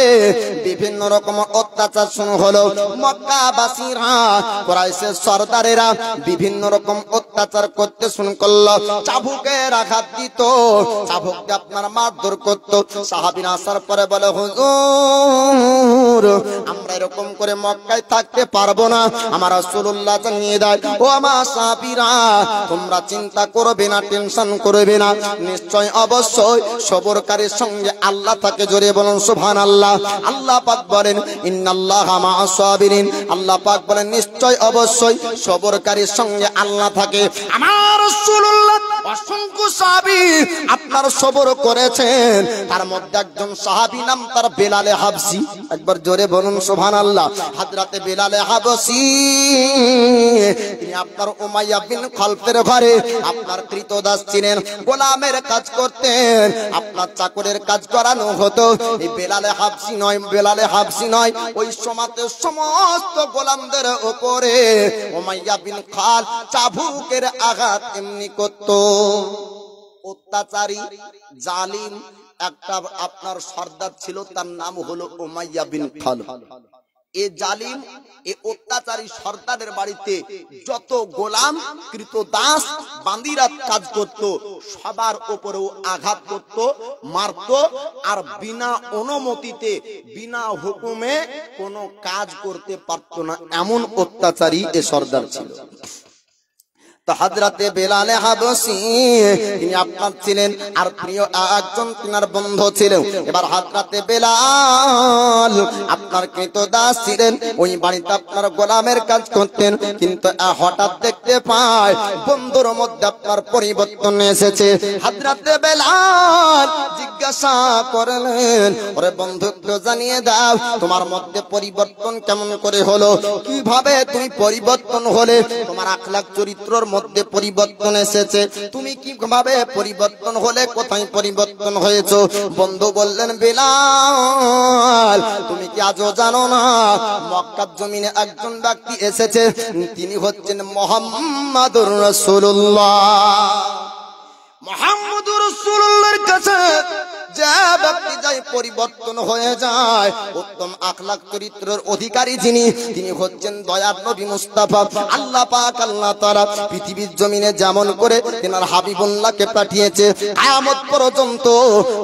বিভিন্ন রকম অত্যাচার শুরু হলো। মক্কাবাসীরা, কুরাইশের সরদারেরা বিভিন্ন রকম অত্যাচার করতে শুরু করলো। চাবুকের আঘাত দিত, চাবুককে আপনার মারধর করত। সাহাবীরা আসার পরে বলে, হুজুর, আমরা এরকম করে মক্কায় থাকতে পারবো না। আমার রাসূলুল্লাহ জানিয়ে দেয়, ও আমার সাহাবীরা, তোমরা চিন্তা করবে না, টেনশন করবে না, নিশ্চয় অবশ্যই সবরকারীর সঙ্গে আল্লাহ থাকে। জোরে বলুন সুবহানাল্লাহ। আল্লাহ পাক বলেন, ইন্নাল্লাহা মা'আস সাবিরিন, আল্লাহ পাক বলেন নিশ্চয় অবশ্যই সবরকারীর সঙ্গে আল্লাহ থাকে। আমার রাসূলুল্লাহ অসংখ্য সাহাবী আপনার সবর করেছেন, তার মধ্যে একজন সাহাবী নাম তার বেলালে হাবসি। একবার জোরে বলুন সুবহানাল্লাহ। হযরতে বেলালে হাবসি, তিনি আপনার উমাইয়া বিন খালফের ঘরে আপনার কৃতদাস ছিলেন, গোলামের কাজ করতেন, আপনার চাকরের কাজ করানো হতো। এই বেলালে হাবসি নয়, বেলালে হাবসি নয়, ওই সমাজের সমস্ত গোলামদের উপরে উমাইয়া বিন খাল চাবুকের আঘাত এমনি করত। অত্যাচারী জালিম একটা আপনার সর্দার ছিল, তার নাম হলো উমাইয়া বিন খালফ। এ জালিম, এ অত্যাচারী সর্দারের বাড়িতে যত গোলাম কৃতদাস বান্দিরা কাজ করত, সবার উপরেও আঘাত করত, মারত, আর বিনা অনুমতিতে বিনা হুকুমে কোনো কাজ করতে পারত না, এমন অত্যাচারী এ সর্দার ছিল। হযরতে বেলালে হাবসি তিনি আপনার ছিলেন, আর প্রিয় একজন তিনার বন্ধু ছিলেন। এবার হযরতে বেলাল আপনার কৃতদাস ছিলেন, ওই বাড়িতে আপনার গোলামের কাজ করতেন, কিন্তু হঠাৎ দেখতে পায় বন্ধুর মধ্যে আপনার পরিবর্তন এসেছে। হযরতে বেলাল জিজ্ঞাসা করলেন, ওরে বন্ধু, একটু জানিয়ে দাও তোমার মধ্যে পরিবর্তন কেমন করে হলো, কিভাবে তুমি পরিবর্তন হলে, তোমার আখলাক চরিত্রর মধ্যে পরিবর্তন এসেছে, তুমি কিভাবে পরিবর্তন হলে, কোথায় পরিবর্তন হয়েছে? বন্ধু বললেন, বেলাল, তুমি কি আজও জানো না মক্কার জমিনে একজন ব্যক্তি এসেছে, তিনি হচ্ছেন মুহাম্মাদুর রাসূলুল্লাহ। মুহাম্মাদুর রাসূলুল্লাহর কাছে যে ব্যক্তি যায় পরিবর্তন হয়ে যায়, উত্তম আখলাক চরিত্রের অধিকারী যিনি, তিনি হচ্ছেন দয়ার নবী মুস্তাফা। আল্লাহ পাক, আল্লাহ তাআলা পৃথিবীর জমিনে যেমন করে তিনার হাবিবুল্লাহকে পাঠিয়েছে, কিয়ামত পর্যন্ত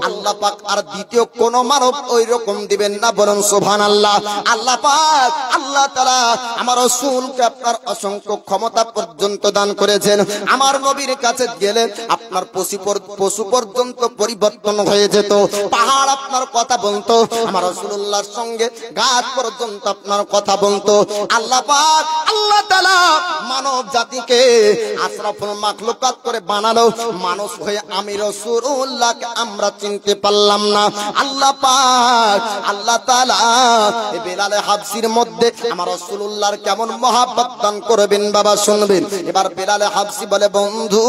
আল্লাহ পাক আর দ্বিতীয় কোন মানব ওই রকম দিবেন না, বলুন সুবহানাল্লাহ। আল্লাহ পাক, আল্লাহ তাআলা আমার রাসূলকে আপনার অসংখ্য ক্ষমতা পর্যন্ত দান করেছেন। আমার নবীর কাছে গেলে আপনার পশু পর্যন্ত পরিবর্তন হয়ে যেত, পাহাড় আপনার কথা বলতো, আমার রাসূলুল্লাহর সঙ্গে গাছ পর্যন্ত আপনার কথা বলতো। আল্লাহ পাক, আল্লাহ তাআলা মানব জাতিকে আশরাফুল মাখলুকাত করে বানালো, মানুষ হয়ে আমি রাসূলুল্লাহকে আমরা চিনতে পারলাম না। আল্লাহ পাক, আল্লাহ তাআলা এই বেলালে হাবসির মধ্যে আমার রাসূলুল্লাহর কেমন মহব্বত দান করবেন বাবা, শুনবেন। এবার বেলালে হাবসি বলে, বন্ধু,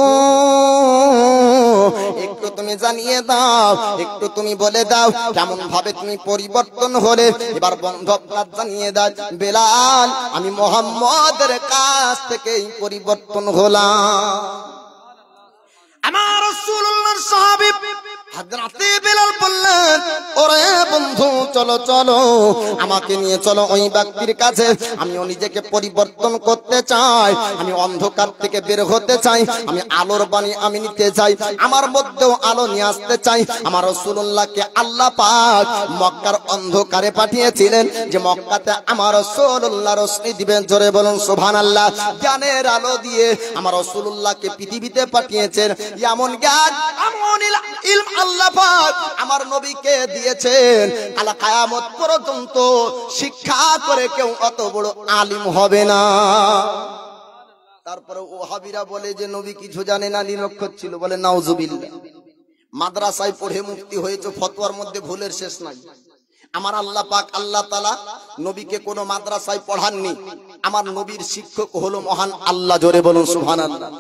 তুমি জানিয়ে দাও, একটু তুমি বলে দাও কেমন ভাবে তুমি পরিবর্তন হলে। এবার বন্ধু আপনার জানিয়ে দাও, বেলাল আমি মুহাম্মদের কাছ থেকেই পরিবর্তন হলাম। আমার রাসূলুল্লাহর সাহাবী হযরতে বেলাল বললেন, ওরে বন্ধু চলো চলো, আমাকে নিয়ে চলো ওই ব্যক্তির কাছে। আমিও নিজেকে পরিবর্তন করতে চাই, আমি অন্ধকার থেকে বের হতে চাই, আমি আলোর বাণী আমি নিতে চাই, আমার মধ্যেও আলো নিয়ে আসতে চাই। আমার রাসূলুল্লাহকে আল্লাহ পাক মক্কার অন্ধকারে পাঠিয়েছিলেন, যে মক্কাতে আমার রাসূলুল্লাহ রোশনি দিবেন। জোরে বলুন সুবহানাল্লাহ। জ্ঞানের আলো দিয়ে আমার রাসূলুল্লাহকে পৃথিবীতে পাঠিয়েছেন। এমন জ্ঞান, এমন ইলম আল্লাহ পাক আমার নবীকে দিয়েছেন, আলা কিয়ামত পর্যন্ত শিক্ষা করে কেউ অত বড় আলিম হবে না। তারপরে ওহাবিরা বলে যে নবী কিছু জানে না, নিরক্ষর ছিল। বলে নাউজুবিল্লাহ। মাদ্রাসায় পড়ে মুফতি হয়েছে, ফতোয়ার মধ্যে ভুলের শেষ নাই। আমার আল্লাহ পাক আল্লাহ তাআলা নবীকে কোনো মাদ্রাসায় পড়াননি। আমার নবীর শিক্ষক হলো মহান আল্লাহ। জোরে বলুন সুবহানাল্লাহ।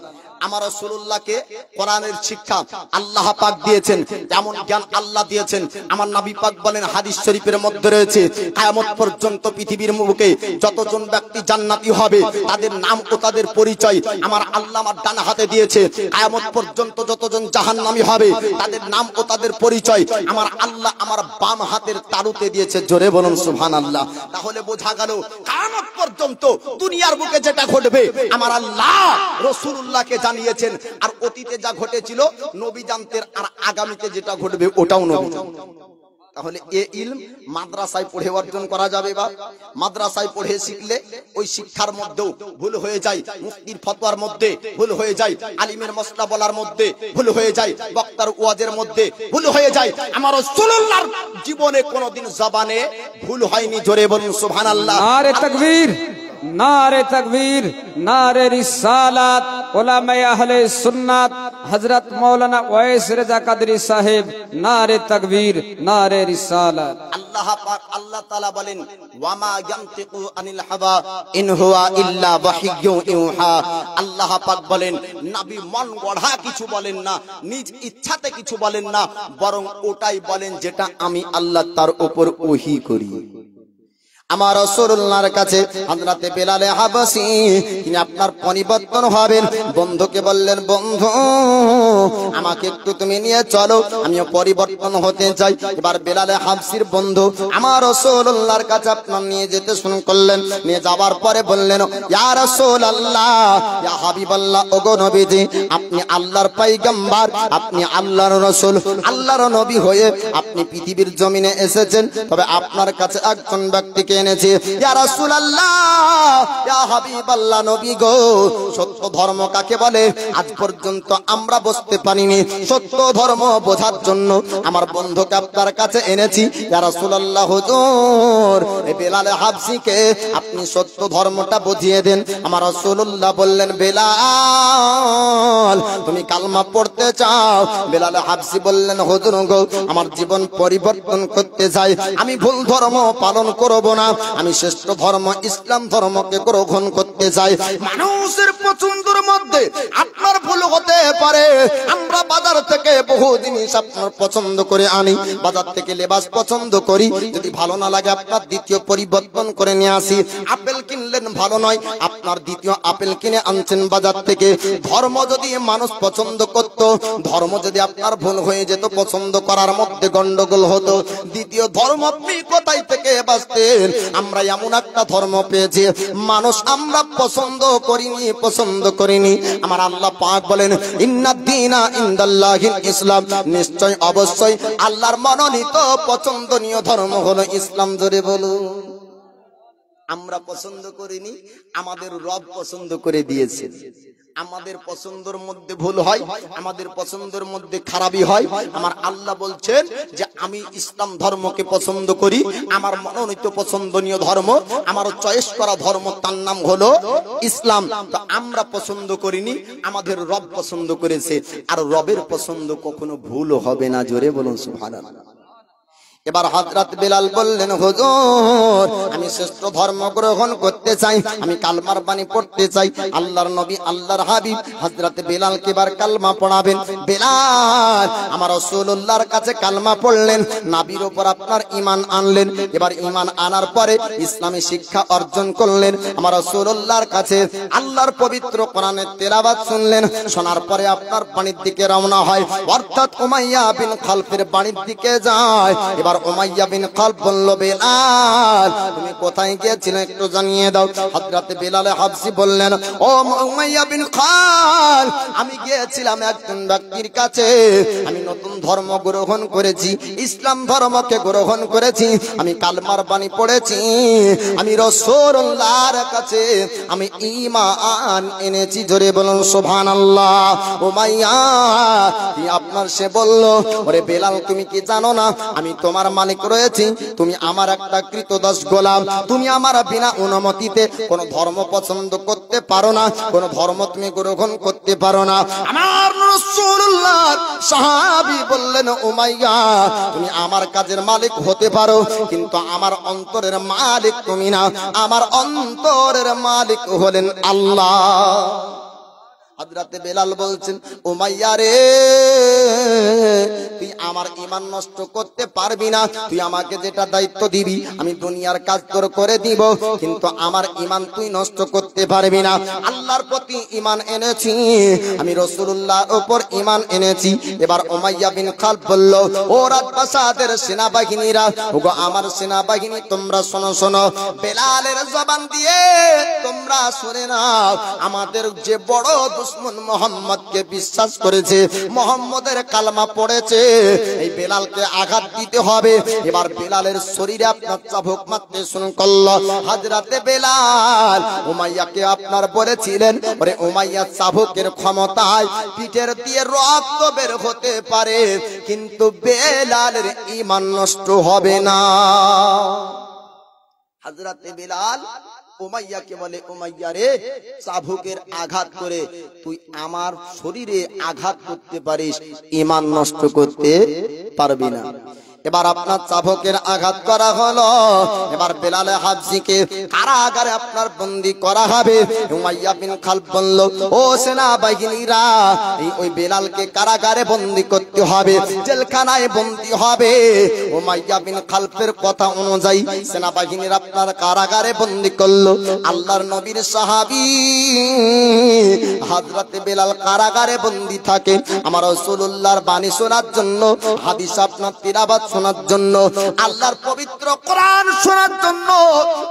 আমার রাসূলুল্লাহকে কোরআনের শিক্ষা আল্লাহ পাক দিয়েছেন, যেমন জ্ঞান আল্লাহ দিয়েছেন। আমার নবী পাক বলেন, হাদিস শরীফের মধ্যে রয়েছে, কিয়ামত পর্যন্ত পৃথিবীর মুখে যতজন ব্যক্তি জান্নাতি হবে তাদের নাম ও তাদের পরিচয় আমার আল্লাহ আমার ডান হাতে দিয়েছে। কিয়ামত পর্যন্ত যতজন জাহান্নামী হবে তাদের নাম ও তাদের পরিচয় আমার আল্লাহ আমার বাম হাতের তালুতে দিয়েছে। জোরে বলুন সুবহানাল্লাহ। তাহলে বোঝা গেল কিয়ামত পর্যন্ত দুনিয়ার বুকে যেটা ঘটবে আমার আল্লাহ রাসূলুল্লাহকে জানিয়েছেন। আর অতীতে যা ঘটেছিল নবী জানতেন, আর আগামীতে যেটা ঘটবে ওটাও নবী জানতেন। তাহলে এ ইলম মাদ্রাসায় পড়ে অর্জন করা যাবে? বা মাদ্রাসায় পড়ে শিখলে ওই শিক্ষার মধ্যেও ভুল হয়ে যায়, মুফতির ফতোয়ার মধ্যে ভুল হয়ে যায়, আলিমের মসলা বলার মধ্যে ভুল হয়ে যায়, বক্তার ওয়াজের মধ্যে ভুল হয়ে যায়। আমার রাসূলুল্লাহর জীবনে কোনোদিন জবানে ভুল হয়নি। জোরে বলুন সুবহানাল্লাহ। নারে তাকবীর, নারে তাকবীর, নারে রিসালাত। উলামায়ে আহলে সুন্নাত হযরত মাওলানা ওয়াইস রেজা কাদরি সাহেব, নারে তাকবীর, নারে রিসালাত। আল্লাহ পাক আল্লাহ তাআলা বলেন, ওয়ামা ইয়ানতিকু আনিল হাওয়া ইন হুয়া ইল্লা ওয়াহিয়্যুন ইউহা। আল্লাহ পাক বলেন, নবী মন গড়া কিছু বলেন না, নিজ ইচ্ছাতে কিছু বলেন না, বরং ওটাই বলেন যেটা আমি আল্লাহ তার উপর ওহী করি। আমার রাসূলুল্লাহর কাছে হযরতে বেলাল হাবশী তিনি আপনার পরিবর্তন হবেন। বন্ধুকে বললেন, বন্ধু আমাকে একটু তুমি নিয়ে চলো, আমিও পরিবর্তন হতে চাই। এবার বেলাল হাবশীর বন্ধু আমার রাসূলুল্লাহর কাছে আপনার নিয়ে যেতে শুরু করলেন। নিয়ে যাওয়ার পরে বললেন, ইয়া রাসূলুল্লাহ, ইয়া হাবিবাল্লাহ, ওগো নবীজি, আপনি আল্লাহর পয়গম্বর, আপনি আল্লাহর রাসূল, আল্লাহর নবী হয়ে আপনি পৃথিবীর জমিনে এসেছেন। তবে আপনার কাছে একজন ব্যক্তিকে এনেছি। ইয়া রাসূলুল্লাহ, ইয়া হাবিবাল্লাহ, নবী গো, সত্য ধর্ম কাকে বলে আজ পর্যন্ত আমরা বুঝতে পারিনি। সত্য ধর্ম বোঝার জন্য আমার বন্ধুকে আপনার কাছে এনেছি। ইয়া রাসূলুল্লাহ, হুজুর এই বেলাল হাবশীকে আপনি সত্য ধর্মটা বুঝিয়ে দেন। আমার রাসূলুল্লাহ বললেন, বেলাল তুমি কালমা পড়তে চাও? বেলাল হাবশী বললেন, হুজুর গো, আমার জীবন পরিবর্তন করতে চাই, আমি ভুল ধর্ম পালন করব না, আমি শ্রেষ্ঠ ধর্ম ইসলাম ধর্মকে গ্রহণ করতে চাই। মানুষের পছন্দের মধ্যে আপনার ভুল হতে পারে। আমরা বাজার থেকে বহু জিনিস আপনার পছন্দ করে আনি, বাজার থেকে লেবাস পছন্দ করি, যদি ভালো না লাগে আপনার দ্বিতীয় পরিবর্তন করে নিয়ে আসি। আপেল কিনলেন ভালো নয়, আপনার দ্বিতীয় আপেল কিনে আনছেন বাজার থেকে। ধর্ম যদি মানুষ পছন্দ করত, ধর্ম যদি আপনার ভুল হয়ে যেত, পছন্দ করার মধ্যে গন্ডগোল হতো, দ্বিতীয় ধর্ম আপনি কোথায় থেকে বাঁচতেন? আমরা এমন একটা ধর্ম পেয়েছি মানুষ আমরা পছন্দ করিনি। আমার আল্লাহ পাক বলেন, ইন্নাদ দীনা ইনদাল্লাহিল ইসলাম, নিশ্চয় অবশ্যই আল্লাহর মনোনীত পছন্দনীয় ধর্ম হলো ইসলাম। জোরে বলুন। আমরা পছন্দ করিনি, আমাদের রব পছন্দ করে দিয়েছে। আমাদের পছন্দের মধ্যে ভুল হয়, আমাদের পছন্দের মধ্যে খারাপই হয়। আমার আল্লাহ বলছেন যে আমি ইসলাম ধর্মকে পছন্দ করি, আমার মনোনীত পছন্দনীয় ধর্ম, আমার চয়েস করা ধর্ম, তার নাম হলো ইসলাম। তো আমরা পছন্দ করিনি, আমাদের রব পছন্দ করেছে। আর রবের পছন্দ কখনো ভুল হবে না। জোরে বলুন সুবহানাল্লাহ। এবার হযরত বেলাল বললেন, হুজুর আমি শ্রেষ্ঠ ধর্ম গ্রহণ করতে চাই, আমি কালমার বাণী পড়তে চাই। আল্লাহর নবী আল্লাহর হাবিব হযরত বেলালকে এবার কালমা পড়াবেন। বেলাল আমার রাসূলুল্লাহর কাছে কালমা পড়লেন, নবীর উপর আপনার ঈমান আনলেন। এবার ঈমান আনার পরে ইসলামী শিক্ষা অর্জন করলেন। আমার রাসূলুল্লাহর কাছে আল্লাহর পবিত্র কোরআনের তেলাওয়াত শুনলেন। শোনার পরে আপনার বাড়ির দিকে রওনা হয়, অর্থাৎ উমাইয়া বিন খালফের বাড়ির দিকে যায়। এবার উমাইয়া বিন খালফ বলল, বেলাল তুমি কোথায় গিয়েছিলে একটু জানিয়ে দাও। হযরত বেলাল হাবশী বললেন, ও উমাইয়া বিন খালফ আমি গিয়েছিলাম একজন ব্যক্তির কাছে, আমি নতুন ধর্ম গ্রহণ করেছি, ইসলাম ধর্মকে গ্রহণ করেছি, আমি কালমার বাণী পড়েছি, আমি রাসূলুল্লাহর কাছে আমি ঈমান এনেছি। জোরে বলুন সুবহানাল্লাহ। উমাইয়া আপনার সে বলল, ওরে বেলাল তুমি কি জানো না আমি তোমার মালিক রয়েছি, তুমি আমার একটা কৃতদাস গোলাম, তুমি আমার বিনা অনুমতিতে কোন ধর্ম পছন্দ করতে পারো না, কোন ধর্ম তুমি গ্রহণ করতে পারো না। আমার রাসূলুল্লাহ সাহাবী বললেন, উমাইয়া তুমি আমার কাজের মালিক হতে পারো, কিন্তু আমার অন্তরের মালিক তুমি না, আমার অন্তরের মালিক হলেন আল্লাহ। হযরত বেলাল বলছেন, উমাইয়া রে তুই আমার ঈমান নষ্ট করতে পারবি না, তুই আমাকে যেটা দায়িত্ব দিবি আমি দুনিয়ার কাজ তোর করে দিব, কিন্তু আমার ঈমান তুই নষ্ট করতে পারবি না। আল্লাহর প্রতি ঈমান এনেছি, আমি রাসূলুল্লাহর উপর ঈমান এনেছি। এবার উমাইয়া বিন খালফ বলল, ও রাজপ্রাসাদের সেনাবাহিনীরা, ওগো আমার সেনাবাহিনী তোমরা শোনো শোনো, বেলালের জবান দিয়ে তোমরা শুনে নাও, আমাদের যে বড় দুশমন মুহাম্মদকে বিশ্বাস করেছে, মুহাম্মদের কালমা পড়েছে, এই বেলালকে আঘাত দিতে হবে। এবার বেলালের শরীরে আপনার চাবুক মারতে শুরু করলো। হযরত বেলাল উমাইয়াকে আপনার বলেছিলেন, ওরে উমাইয়া চাবুকের ক্ষমতায় পিঠের দিয়ে রক্ত বের হতে পারে, কিন্তু বেলালের ঈমান নষ্ট হবে না। হযরত বেলাল উমাইয়াকে বলে, উমাইয়া রে চাবুকের আঘাত করে তুই আমার শরীরে আঘাত করতে পারিস, ঈমান নষ্ট করতে পারবি না। এবার আপনার চাবুকের আঘাত করা হলো। এবার বেলাল হাবশীকে কারাগারে আপনার বন্দী করা হবে। উমাইয়া বিন খালফ বলল, ও সেনাবাহিনীরা ওই বেলালকে কারাগারে বন্দী করতে হবে, জেলখানায় বন্দী হবে। উমাইয়া বিন খালফের কথা অনুযায়ী সেনাবাহিনীর আপনার কারাগারে বন্দী করলো। আল্লাহর নবীর সাহাবী হযরত বেলাল কারাগারে বন্দী থাকে আমার রাসূলুল্লাহর বাণী শোনার জন্য, হাদিস আপনার তিলাওয়াত শোনার জন্য, আল্লাহর পবিত্র কোরআন শোনার জন্য।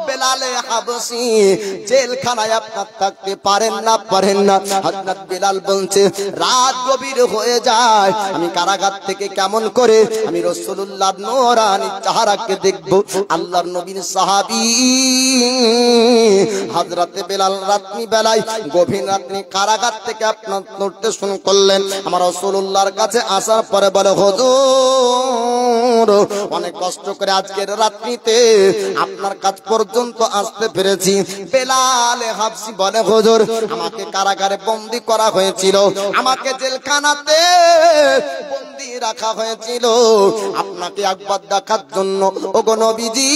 বেলালে হাবশী জেলখানায় আপনার থাকতে পারেন না। হযরত বেলাল বলছে, রাত গভীর হয়ে যায়, আমি কারাগার থেকে কেমন করে আমি রাসূলুল্লাহর নূরানী চেহারাকে দেখব। আল্লাহর নবীর সাহাবী হযরত বেলাল রাত্রি বেলায় গভীর রাত্রি কারাগার থেকে আপনার নড়তে শুরু করলেন। আমার রাসূলুল্লাহর কাছে আসার পরে বলে, হুজুর অনেক কষ্ট করে আজকের রাত্রিতে আপনার কাছ পর্যন্ত আসতে পেরেছি। বেলাল হাবশী বলে, হুজুর আমাকে কারাগারে বন্দী করা হয়েছিল, আমাকে জেলখানাতে বন্দী রাখা হয়েছিল আপনাকে একবার দেখার জন্য। ওগো নবীজি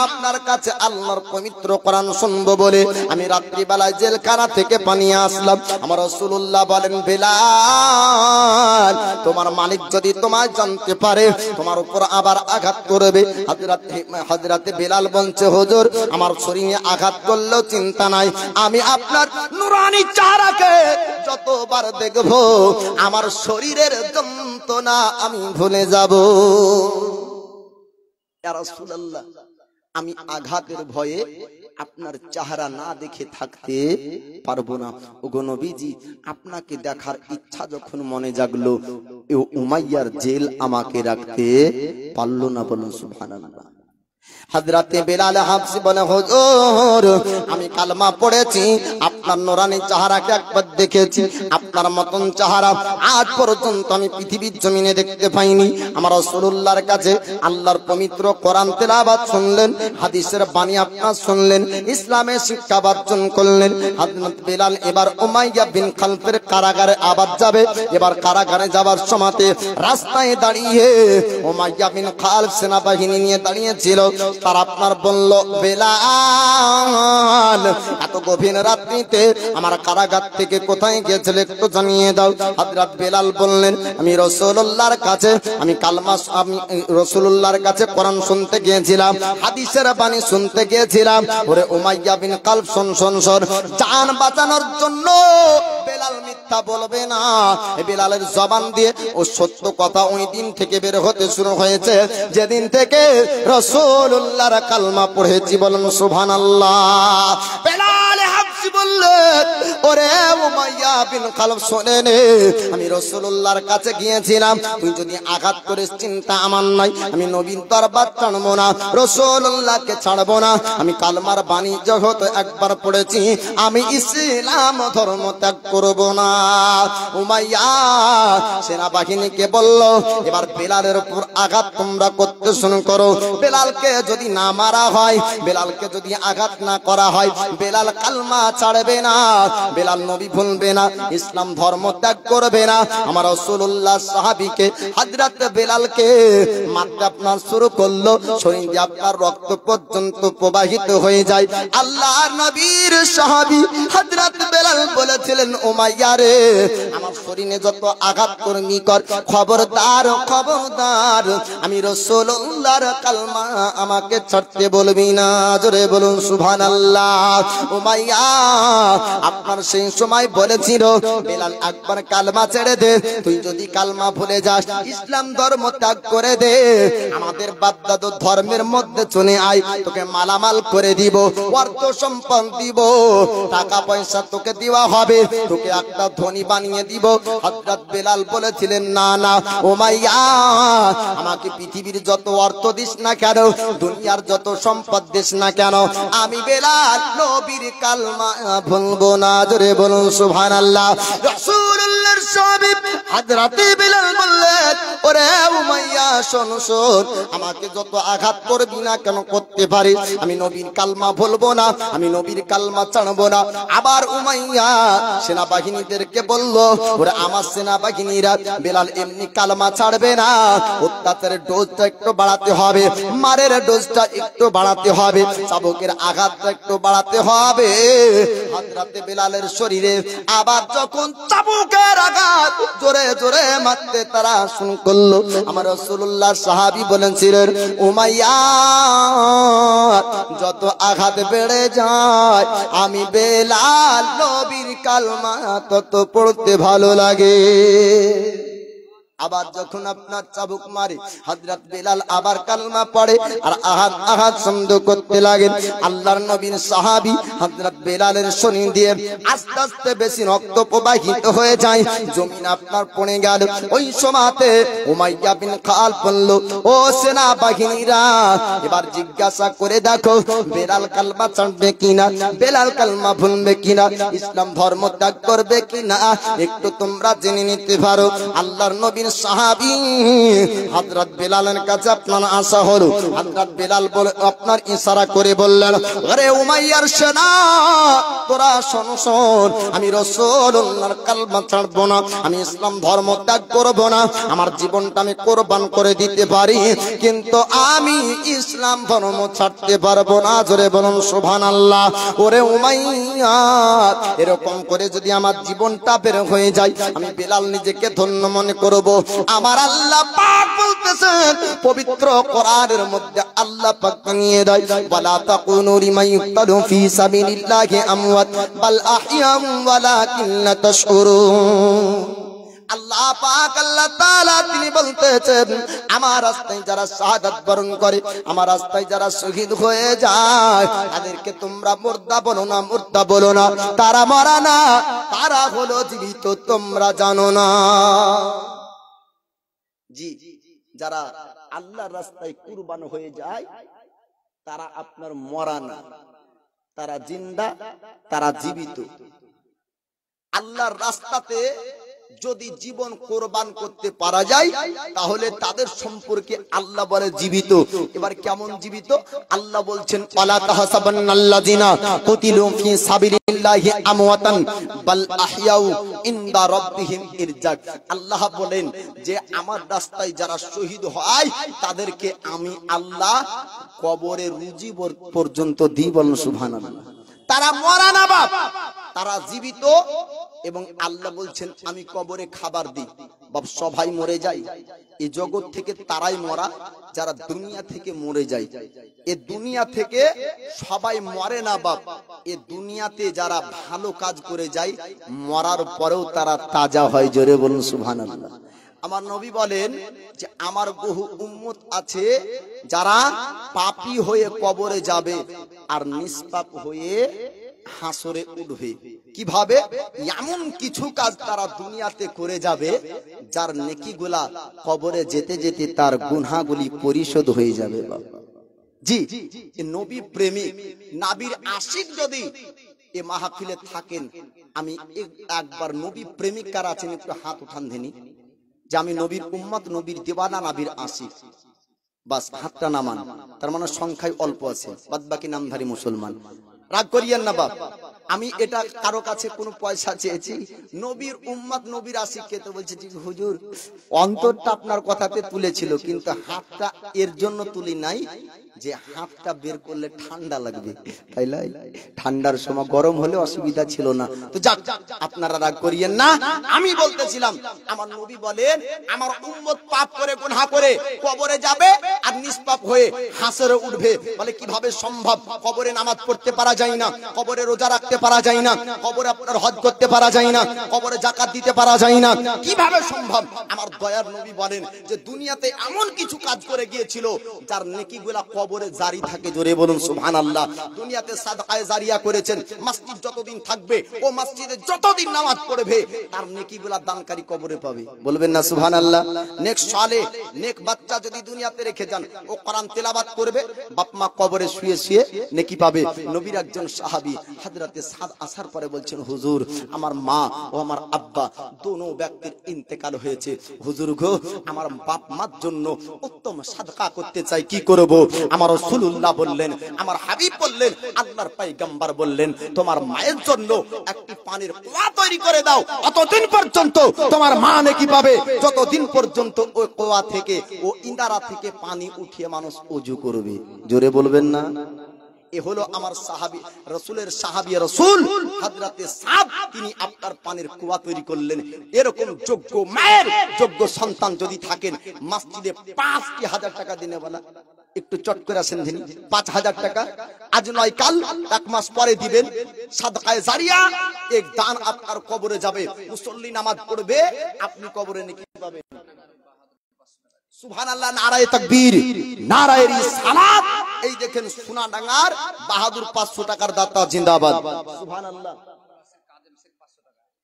আপনার কাছে আল্লাহর পবিত্র কোরআন শুনবো বলে আমি রাত্রি বেলায় জেলখানা থেকে পালিয়ে আসলাম। আমার রাসূলুল্লাহ বলেন, বেলাল তোমার মালিক যদি তোমায় জানতে পারে তোমার উপর আবার আঘাত করবে। হযরত বেলাল বলছে, হুজুর আমার শরীরে আঘাত করলেও চিন্তা নাই, আমি আপনার নূরানী চেহারাকে যতবার দেখব আমার শরীরের যন্ত্রণা আমি ভুলে যাব। ইয়া রাসূলুল্লাহ আমি আঘাতের ভয়ে আপনার চেহারা না দেখে থাকতে পারবো না। ওগো নবীজি আপনাকে দেখার ইচ্ছা যখন মনে জাগলো, উমাইয়ার জেল আমাকে রাখতে পারলো না। বলুন সুবহানাল্লাহ। হযরতে বেলাল হাবশী বলে, হুজুর আমি কালমা পড়েছি, আপনার নূরানি চেহারাকে একবার দেখেছি, আপনার মতন চেহারা আজ পর্যন্ত আমি পৃথিবীর জমিনে দেখতে পাইনি। আমার রাসূলুল্লাহর কাছে আল্লাহর পবিত্র কোরআন তেলাওয়াত শুনলেন, হাদিসের বাণী আপনার শুনলেন, ইসলামের শিক্ষা অর্জন করলেন। হযরত বেলাল এবার উমাইয়া বিন খালফের কারাগারে আবার যাবে। এবার কারাগারে যাবার সময়তে রাস্তায় দাঁড়িয়ে উমাইয়া বিন খালফ সেনাবাহিনী নিয়ে দাঁড়িয়েছিল। তার আপনার বলল, বেলাল এত গভীর রাত্রিতে আমার কারাগার থেকে কোথায় গিয়েছিল একটু জানিয়ে দাও। হযরত বেলাল বললেন, আমি রাসূলুল্লাহর কাছে আমি রাসূলুল্লাহর কাছে কোরআন শুনতে গিয়েছিলাম, হাদিসের বাণী শুনতে গিয়েছিলাম। ওরে উমাইয়া বিন খালফ শোন, জান বাঁচানোর জন্য বেলাল মিথ্যা বলবে না। বেলালের জবান দিয়ে ও সত্য কথা ওই দিন থেকে বের হতে শুরু হয়েছে যেদিন থেকে রাসূলুল্লাহর কালমা পড়েছি। বলেন সুবহানাল্লাহ। বেলাল হাবশী বললেন, ওরে উমাইয়া বিন খালফ শোনে নে, আমি রাসূলুল্লাহর কাছে গিয়েছিলাম, তুই যদি আঘাত করিস চিন্তা আমার নাই, আমি নবীর দরবার ছাড়বো না, রাসূলুল্লাহকে ছাড়বো না। আমি কালমার বাণী জগৎ একবার পড়েছি, আমি ইসলাম ধর্ম ত্যাগ করব না। উমাইয়া সেনাবাহিনীকে বলল, এবার বেলালের উপর আঘাত তোমরা করতে শুরু করো। বেলালকে যদি না মারা হয়, বেলালকে যদি আঘাত না করা হয়, বেলাল কালমা ছাড়বে না, বেলাল নবী ভুলবে না, ইসলাম ধর্ম ত্যাগ করবে না। আমার রাসূলুল্লাহ সাহাবীকে হযরত বেলালকে মারতে আপনার শুরু করলো, শরীর দিয়ে আপনার রক্ত পর্যন্ত প্রবাহিত হয়ে যায়। আল্লাহর নবীর সাহাবী হযরত বেলাল বলেছিলেন, উমাইয়া রে, আমার শরীরে যত আঘাত করবি কর, খবরদার খবরদার আমি রাসূলুল্লাহর কালমা আমাকে ছাড়তে বলবি না। জোরে বলুন সুবহানাল্লাহ। উমাইয়া আপনার সেই সময় বলেছিল, বেলাল একবার কালমা ছেড়ে দে, তুই যদি কালমা ভুলে যাস, ইসলাম ধর্ম ত্যাগ করে দে, আমাদের বাপদাদা ধর্মের মধ্যে চলে আয়, তোকে মালামাল করে দিব, অর্থ সম্পদ দিব, টাকা পয়সা তোকে দেওয়া হবে, তোকে একটা ধনী বানিয়ে দিব। হযরত বেলাল বলেছিলেন, না না উমাইয়া, আমাকে পৃথিবীর যত অর্থ দিস না কেন, দুনিয়ার যত সম্পদ দিস না কেন, আমি বেলাল নবীর কালমা ভুলবো না। জোরে বলুন সুবহানাল্লাহ। রাসূলুল্লাহর সাহাবী হযরত বেলাল বললেন, ওরে উমাইয়া শোন শোন, আমাকে যত আঘাত করবি না কেন করতে পারি, আমি নবীর কালমা ভুলবো না, আমি নবীর কালমা ছাড়বো না। আবার উমাইয়া সেনাবাহিনীদেরকে বলল, ওরে আমার সেনাবাহিনীরা, বেলাল এমনি কালমা ছাড়বে না, অত্যাচারের ডোজটা একটু বাড়াতে হবে, মারের ডোজটা একটু বাড়াতে হবে, চাবুকের আঘাতটা একটু বাড়াতে হবে। হযরত বেলালের শরীরে আবার যখন চাবুকের আঘাত জোরে জোরে মারতে তারা শুরু করলো, আমার রাসূলুল্লাহ সাহাবী বলেছিলেন, উমাইয়া যত আঘাত বেড়ে যায়, আমি বেলাল নবীর কালমা তত পড়তে ভালো লাগে। আবার যখন আপনার চাবুক মারে, হযরত বেলাল আবার কালমা পড়ে আর আহাদ শব্দ করতে লাগেন। আল্লাহর নবীর সাহাবী হযরত বেলালের শরীর দিয়ে আস্তে আস্তে বেশি রক্ত প্রবাহিত হয়ে যায়, জমিন আপনার পড়ে গেল। ওই সময়তে উমাইয়া বিন খালফ বলল, ও সেনা বাহিনীরা, এবার জিজ্ঞাসা করে দেখো বেলাল কালমা ছাড়বে কিনা, বেলাল কালমা ভুলবে কিনা, ইসলাম ধর্ম ত্যাগ করবে কিনা, একটু তোমরা জেনে নিতে পারো। আল্লাহর নবীর সাহাবী হযরত বেলালের কাছে আপনার আসা হলো। হযরত বেলাল বলে আপনার ইশারা করে বললেন, আরে উমাইয়ার সেনা, তোরা শোন শোন, আমি রাসূলুল্লাহর কালমা ছাড়ব না, আমি ইসলাম ধর্ম ত্যাগ করব না, আমার জীবনটা আমি কোরবান করে দিতে পারি, কিন্তু আমি ইসলাম ধর্ম ছাড়তে পারবো না। জোরে বলুন সুবহানাল্লাহ। ওরে উমাইয়া, এরকম করে যদি আমার জীবনটা বের হয়ে যায়, আমি বেলাল নিজেকে ধন্য মনে করব। আমার আল্লাহ পাক বলতেছেন পবিত্র কোরআনের মধ্যে, আল্লাহ পাক নিয়ে দেয়, ওয়ালা তাকুনু লিমান ইউকতালু ফি সাবিলিল্লাহি আমওয়াত বাল আহইয়াউ ওয়ালাকিন লা তাশউরুন। আল্লাহ পাক আল্লাহ তাআলা তিনি বলতেছেন, আমার রাস্তায় যারা শাহাদাত বরণ করে, আমার রাস্তায় যারা শহীদ হয়ে যায়, তাদেরকে তোমরা মুর্দা বলো না, মুর্দা বলো না, তারা মরা না, তারা হলো জীবিত, তোমরা জানো না। জি, যারা আল্লাহর রাস্তায় কুরবান হয়ে যায়, তারা আপনার মরা না, তারা জিন্দা, তারা জীবিত। আল্লাহর রাস্তাতে যদি জীবন কোরবান করতে পারা যায় তাহলে তাদের সম্পর্কে আল্লাহ বলে জীবিত। এবার কেমন জীবিত? আল্লাহ বলছেন ওয়ালা তাহসাবান্নাল্লাযিনা কুতিলু ফি সাবিলিল্লাহি আমওয়াতান বাল আহইয়াউ ইনদা রাব্বিহিম ইরজাক। আল্লাহ বলেন যে আমার রাস্তায় যারা শহীদ হয় তাদেরকে আমি আল্লাহ কবরে রুজি পর্যন্ত দিই। বলেন সুবহানাল্লাহ। তারা মরা না বাপ, তারা জীবিত। এবং আল্লাহ বলছেন আমি কবরে খাবার দিই। বাপ সবাই মরে যায়, এই জগৎ থেকে তারাই মরা যারা দুনিয়া থেকে মরে যায়। এ দুনিয়া থেকে সবাই মরে না বাপ, এ দুনিয়াতে যারা ভালো কাজ করে যায় মরার পরেও তারা তাজা হয়। জোরে বলুন সুবহানাল্লাহ। আমার নবী বলেন যে আমার বহু উম্মত আছে যারা পাপী হয়ে কবরে যাবে আর নিষ্পাপ হয়ে হাসরে উঠবে। কিভাবে? এমন কিছু কাজ তারা দুনিয়াতে করে যাবে যার নেকিগুলা কবরে যেতে যেতে তার গুনাহগুলি পরিশোধ হয়ে যাবে। জি, নবী প্রেমিক, নবীর আশিক যদি এ মাহফিলে থাকেন, আমি একবার নবী প্রেমিক কারা আছেন একটু হাত উঠান দেনি যে আমি নবীর উম্মত, নবীর দিওয়ানা, নবীর আশিক। বাস হাতটা নামান। তার মানে সংখ্যায় অল্প আছে, বাদ বাকি নামধারী মুসলমান। রাগ করিয়েন না বাপ, আমি এটা কারো কাছে কোনো পয়সা চেয়েছি? নবীর উম্মত, নবীর আশিক কে তো বলছে হুজুর অন্তরটা আপনার কথাতে তুলেছিল, কিন্তু হাতটা এর জন্য তুলি নাই যে হাতটা বের করলে ঠান্ডা লাগবে, তাই না? ঠান্ডার সময় গরম হলে অসুবিধা ছিল না। তো যাক, আপনারা রাগ করিয়েন না। আমি বলতেছিলাম আমার নবী বলেন আমার উম্মত পাপ করে গুনাহ করে কবরে যাবে আর নিষ্পাপ হয়ে হাসরে উঠবে। বলে কিভাবে সম্ভব? কবরে নামাজ পড়তে পারা যায় না, কবরে রোজা রাখতে পারা যায় না, কবরে আপনার হজ করতে পারা যায় না, কবরে যাকাত দিতে পারা যায় না, কিভাবে সম্ভব? আমার দয়ার নবী বলেন যে দুনিয়াতে এমন কিছু কাজ করে গিয়েছিল যার নেকিগুলা কবরে জারি থাকে। জোরে বলুন সুবহানাল্লাহ। দুনিয়াতে সাদকায়ে জারিয়া করেছেন, মসজিদ যতদিন থাকবে ও মসজিদে যতদিন নামাজ পড়বে তার নেকিগুলা দানকারী কবরে পাবে। বলবেন না সুবহানাল্লাহ? নেক সালেহ, নেক বাচ্চা যদি দুনিয়াতে রেখে যান, ও কোরআন তেলাওয়াত করবে, বাপ মা কবরে শুয়ে শুয়ে নেকি পাবে। নবীর একজন সাহাবী হযরতে সাদ আসার পরে বলছেন হুজুর আমার মা ও আমার আব্বা দোনো ব্যক্তির ইন্তেকাল হয়েছে, হুজুর গো আমার বাপ মার জন্য উত্তম সাদকা করতে চাই, কি করব? আমার রাসূলুল্লাহ বললেন, আমার হাবিব বললেন, আল্লাহর পয়গম্বর বললেন তোমার মায়ের জন্য একটি পানির কুয়া তৈরি করে দাও, অতদিন পর্যন্ত তোমার মা নেকি পাবে যতদিন পর্যন্ত ওই কুয়া থেকে ও ইনারা থেকে পানি উঠিয়ে মানুষ ওযু করবে। জোরে বলবেন না? এ হলো আমার সাহাবী, রাসূলের সাহাবী রাসূল হযরতে সাদ, তিনি আপনার পানির কুয়া তৈরি করলেন। এরকম যোগ্য মায়ের যোগ্য সন্তান যদি থাকেন, মসজিদে ৫,০০০ টাকা দিনে বলা একটু চট করে আসেন দিন, ৫,০০০ টাকা আজ নয় কাল ১ মাস পরে দিবেন। সাদকায়ে জারিয়া, এক দান আপনার কবরে যাবে, মুসল্লি নামাজ পড়বে, আপনি কবরে নেকি পাবেন। সুবহানাল্লাহ, নারায়ে তাকবীর, নারায়ে রিসালাত। এই দেখেন সোনাডাঙ্গার বাহাদুর ৫০০ টাকার দাতা জিন্দাবাদ। সুবহানাল্লাহ।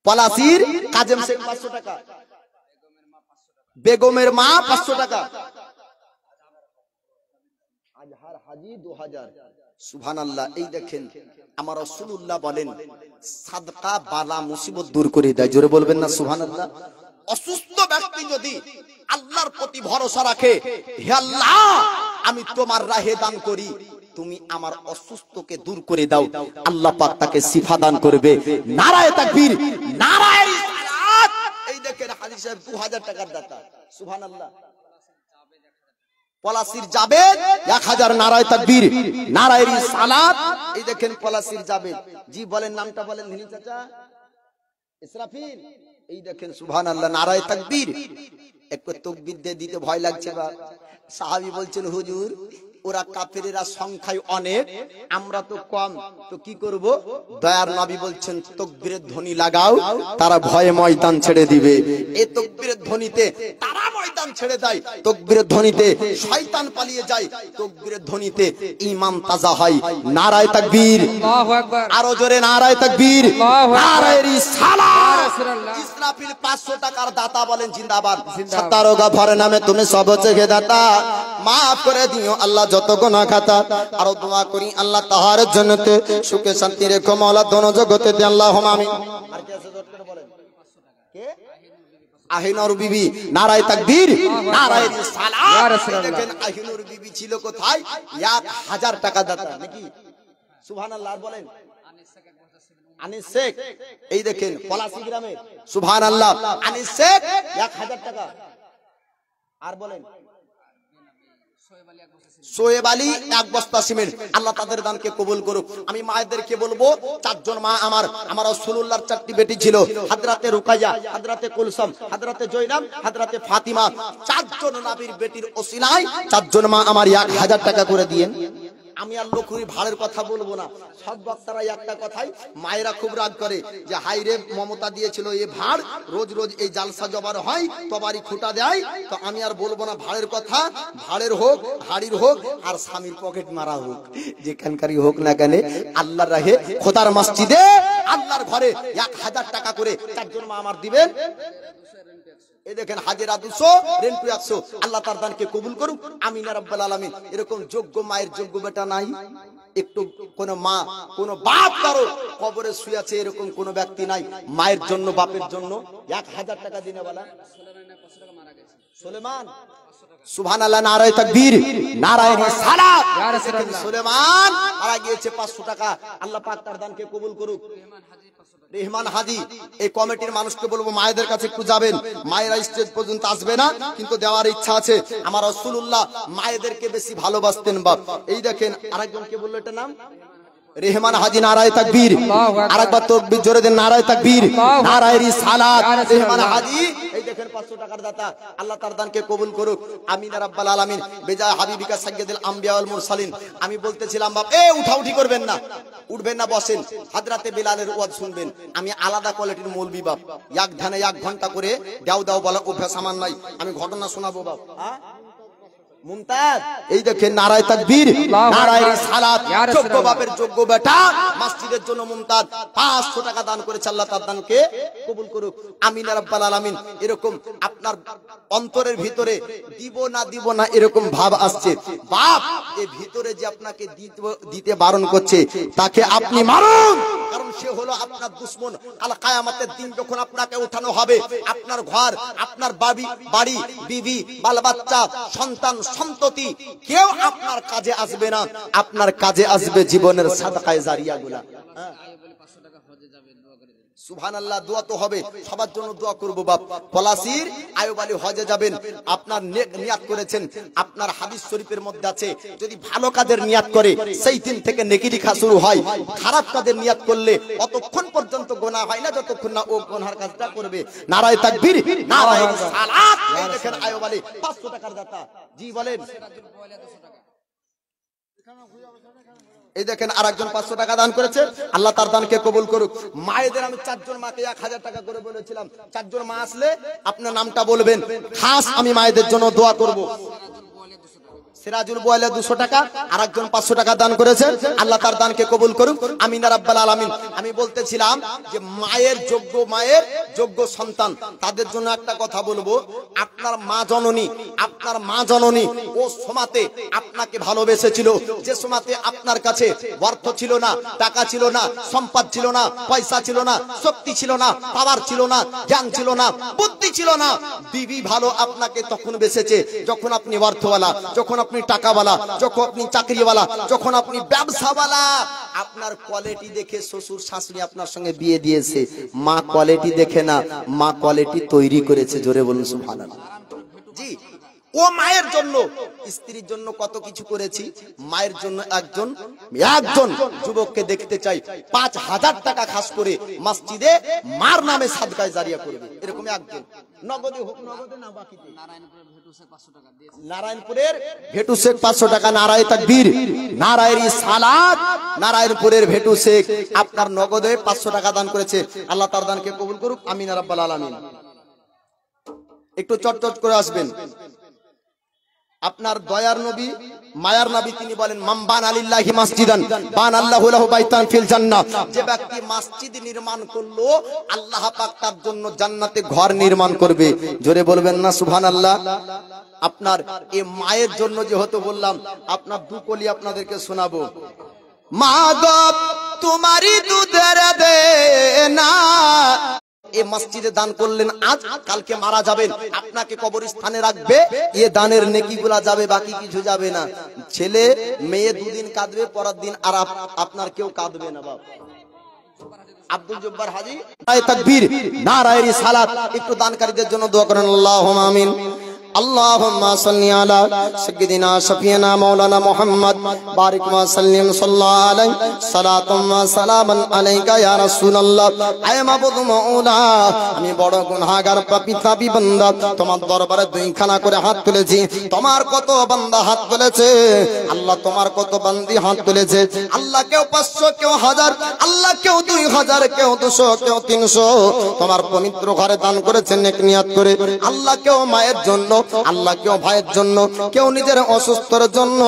পলাশীর কাজেম শেখ ৫০০ টাকা, বেগমের মা ৫০০ টাকা, আজহার হাজী ২০০০। সুবহানাল্লাহ। এই দেখেন আমার রাসূলুল্লাহ বলেন সাদকা বালা মুসিবত দূর করে দেয়। জোরে বলবেন না সুবহানাল্লাহ? অসুস্থ ব্যক্তি যদি আল্লাহর প্রতি ভরসা রাখে, হে আল্লাহ আমি তোমার রাহে দান করি, তুমি আমার অসুস্থকে দূর করে দাও, আল্লাহ পাক তাকে শিফা দান করবে। নারায়ে তাকবীর, নারায়ে রিসালাত। এই দেখেন হাজী সাহেব ২০০০ টাকার দাতা। সুবহানাল্লাহ। পলাশীর জাবেদ ১০০০। নারায়ে তাকবীর, নারায়ে রিসালাত। এই দেখেন পলাশীর জাবেদ জি, বলেন নামটা বলেন ধনী চাচা। ইসরাফিল। এই দেখেন সুবহানাল্লাহ, নারায়ে তাকবীর। একটু তাকবীর দিতে ভয় লাগছে বা? সাহাবী বলছেন হুজুর ওরা কাফেরেরা সংখ্যায় অনেক, আমরা তো কম, তো কি করব? দয়ার নবী বলছেন তাকবীরের ধ্বনি লাগাও, তারা ভয়ে ময়দান ছেড়ে দিবে। এই তাকবীরের ধ্বনিতে তারা ময়দান ছেড়ে দেয়, তাকবীরের ধ্বনিতে শয়তান পালিয়ে যায়, তাকবীরের ধ্বনিতে ঈমান তাজা হয়। নারায়ে তাকবীর, আল্লাহু আকবার। আরো জোরে নারায়ে তাকবীর, নারায়ে রিসালাত। ইসরাফিল ৫০০ টাকার দাতা বলেন জিন্দাবাদ। সত্তারোগা ভরে নামে তুমি সব চেয়ে দাতা, মাফ করে দিও আল্লাহ যত গুনাহ খাতা। আর দোয়া করি আল্লাহ তাহার জন্নতে সুখে শান্তি রেখো মাওলা দোনো জগতে দে আল্লাহুম্মা আমিন। আর কি আছে জোর করে বলেন? কে? আহিনুর বিবি, নারায়ে তাকবীর, নারায়ে রিসালাত। দেখেন আহিনুর বিবি ছিল কোথায়? 1000 টাকা দাতা নাকি? সুবহানাল্লাহ বলেন। আনিস শেখ, এই দেখেন পলাশী গ্রামে, সুবহানাল্লাহ, আনিস শেখ 1000 টাকা। আর বলেন সোয়েব আলী 1 বস্তা সিমেন্ট। আল্লাহ তাদের দানকে কবুল করুক। আমি মায়েদেরকে বলবো, 4 জন মা আমার রাসূলুল্লাহর 4টি বেটি ছিল, হযরতে রুকাইয়া, হযরতে কুলসুম, হযরতে জয়নাব, হযরতে ফাতিমা। 4 জন নবীর বেটির ওসিলায় 4 জন মা আমার 1000 টাকা করে দিয়েন। আমি আর লোকরি ভাড়ের কথা বলবো না। সব বক্তারা একটা কথাই, মায়েরা খুব রাগ করে যে হাই রে মমতা দিয়েছিল এই ভাড়, রোজ রোজ এই জালসা জবার হয়, তবারি খুঁটা দেয়। তো আমি আর বলবো না ভাড়ের কথা, ভাড়ের হোক, হাড়ির হোক, আর স্বামীর পকেট মারা হোক, যেখানকারই হোক না কেন, আল্লাহর রাহে খোদার মসজিদে আল্লাহর ঘরে 1000 টাকা করে 4 জন মা আমার দিবেন। এই দেখেন হাজিরা 200, রেন্টু 100। আল্লাহ তার দানকে কবুল করুক, আমিন ইয়া রাব্বাল আলামিন। এরকম যোগ্য মায়ের যোগ্য বেটা নাই? একটু কোন মা, কোন বাপ কারো কবরে শুয়ে আছে এরকম কোন ব্যক্তি নাই? মায়ের জন্য, বাপের জন্য 1000 টাকা দিনে বলা। সুলেমান, সুবহানাল্লাহ, নারায়ে তাকবীর, নারায়ে রিসালাত। সুলেমান মারা গিয়েছে 500 টাকা। আল্লাহ পাক তার দানকে কবুল করুক। রেহমান হাজি, এই কমিটির মানুষকে বলবো মায়েদের কাছে একটু যাবেন। মায়েরা স্টেজ পর্যন্ত আসবে না, কিন্তু দেওয়ার ইচ্ছা আছে। আমার রাসূলুল্লাহ মায়েদেরকে বেশি ভালোবাসতেন বাপ। এই দেখেন আরেকজনকে বললো, এটা নাম রেহমান হাজি, নারায়ে তাকবীর। আরেকবার তাকবীর জোরে দেন, নারায়ে তাকবীর, নারায়ে রিসালাত। রেহমান হাজি, এই দেখেন 500 টাকার দাতা। আল্লাহ তার দানকে কবুল করুক, আমিন ইয়া রাব্বাল আলামিন। বেজা হাবিবিকা সাইয়্যিদুল আম্বিয়া ওয়াল মুরসালিন। আমি বলতেছিলাম বাপ, উঠাউঠি করবেন না, উঠবেন না, বসেন। হযরতে বিলালের ওয়াজ শুনবেন। আমি আলাদা কোয়ালিটির মৌলবি বাপ, এক ধ্যানে 1 ঘন্টা করে দাও দাও বলা অভ্যাস আমার নাই। আমি ঘটনা শোনাবো বাপ। মুমতাজ, এই দেখেন নারায়ে তাকবীর, নারায়ে রিসালাত। যোগ্য বাপের যোগ্য বেটা মসজিদের জন্য মুমতাজ 500 টাকা দান করেছে। আল্লাহ তার দানকে কবুল করুক, আমিন ইয়া রাব্বাল আলামিন। এরকম আপনার অন্তরের ভিতরে দিব না এরকম ভাব আসছে, বাপ এই ভিতরে যে আপনাকে দিতে বারণ করছে, তাকে আপনি মারুন, কারণ সে হলো আপনার দুশমন। কাল কিয়ামতের দিন যখন আপনাকে উঠানো হবে, আপনার ঘর, আপনার বাড়ি, বিবি, বাল বাচ্চা, সন্তান সন্ততি কেউ আপনার কাজে আসবে না। আপনার কাজে আসবে জীবনের সাদাকায়ে জারিয়া গুলা। সুবহানাল্লাহ, দোয়া তো হবে, সবার জন্য দোয়া করব বাপ। পলাশীর আয়ুব আলী হজে যাবেন, আপনার নিয়াত করেছেন, আপনার হাদিস শরীফের মধ্যে আছে, যদি ভালো কাজের নিয়াত করে সেই দিন থেকে নেকি লেখা শুরু হয়। খারাপ কাজের নিয়াত করলে অতক্ষণ পর্যন্ত গুনাহ হয় না যতক্ষণ না ও গুনাহর কাজটা করবে। নারায়ে তাকবীর, নারায়ে রিসালাত। এই দেখেন আয়ুব আলী 500 টাকার দাতা। জি বলেন। এই দেখেন আরেকজন 500 টাকা দান করেছে। আল্লাহ তার দানকে কবুল করুক। মায়েদের আমি 4 জন মাকে 1000 টাকা করে বলেছিলাম। 4 জন মা আসলে আপনার নামটা বলবেন, খাস আমি মায়েদের জন্য দোয়া করব। সিরাজুল বোয়ালে 200 টাকা, আরেকজন 500 টাকা দান করেছে। আল্লাহ তার দানকে কবুল করুক, আমিন ইয়া রাব্বাল আলামিন। আমি বলতেছিলাম যে মায়ের যোগ্য সন্তান, তাদের জন্য একটা কথা বলবো। আপনার মা জননী ও সমাতে আপনাকে ভালোবেসেছিল, যে সমাতে আপনার কাছে অর্থ ছিল না, টাকা ছিল না, সম্পদ ছিল না, পয়সা ছিল না, শক্তি ছিল না, পাওয়ার ছিল না, জ্ঞান ছিল না, বুদ্ধি ছিল না। বিবি ভালো আপনাকে তখন বেসেছে যখন আপনি অর্থওয়ালা, যখন আপনি টাকাওয়ালা, যখন আপনি চাকরিওয়ালা, যখন আপনি ব্যবসাওয়ালা। আপনার কোয়ালিটি দেখে শ্বশুর শাশুড়ি আপনার সঙ্গে বিয়ে দিয়েছে। মা কোয়ালিটি দেখে না, মা কোয়ালিটি তৈরি করেছে। জোরে বলুন সুবহানাল্লাহ। জি, ও মায়ের জন্য, স্ত্রীর জন্য কত কিছু করেছি, মায়ের জন্য একজন যুবককে দেখতে চাই 5000 টাকা খাস করে মসজিদে মার নামে সাদকায়ে জারিয়া করবে। এরকম একজন নগদে হোক, নগদে না বাকিতে। নারায়ণপুরের ভেটু শেখ 500 টাকা। নারায়ে তাকবীর, নারায়ে রিসালাত। নারায়ণপুরের ভেটু শেখ আপনার নগদে 500 টাকা দান করেছে। আল্লাহ তার দানকে কবুল করুক, আমিন ইয়া রাব্বাল আলামিন। একটু চটচট করে আসবেন। আপনার দয়ার নবী মায়ার নবী তিনি বলেন মান বানা লিল্লাহি মাসজিদান বানাল্লাহু লাহু বাইতান ফিল জান্নাহ, যে ব্যক্তি মসজিদ নির্মাণ করলো আল্লাহ পাক তার জন্য জান্নাতে ঘর নির্মাণ করবে। জোরে বলবেন না সুবহানাল্লাহ। আপনার এই মায়ের জন্য যেহেতু বললাম, আপনার দু কলি আপনাদেরকে শোনাবো। মা গো তোমারই দুধের দেনা, এই মসজিদে দান করলেন আজ, কালকে মারা যাবেন, আপনাকে কবরস্থানে রাখবে, এ দানের নেকিগুলা যাবে, বাকি কিছু যাবে না। ছেলে মেয়ে দুদিন কাঁদবে, পরের দিন আর আপনার কেউ কাঁদবে না। বাবা আব্দুল জব্বার হাজী নারায়ে তাকবীর নারায়ে রিসালাত, একটু দানকারীদের জন্য দোয়া করেন আল্লাহুম্মা আমিন। اللهم صل على سيدنا شفيعنا مولانا محمد بارك وسلم صلى الله عليه صلاة وسلام عليك يا رسول الله। আয় মাবুদ মাওলা, আমি বড় গুনাহগার পাপী তাবি বান্দা, তোমার দরবারে দুইখানা করে হাত তুলেছি। তোমার কত বান্দা হাত তুলেছে আল্লাহ, তোমার কত বান্দি হাত তুলেছে আল্লাহ, কেউ 500 কেউ 1000, আল্লাহ কেউ 2000 কেউ 200 কেউ 300 তোমার পবিত্র ঘরে দান করেছেন নেক নিয়ত করে। আল্লাহ কেউ মায়ের জন্য, আল্লাহ কেউ ভাইয়ের জন্য, কেউ নিজের অসুস্থর জন্য।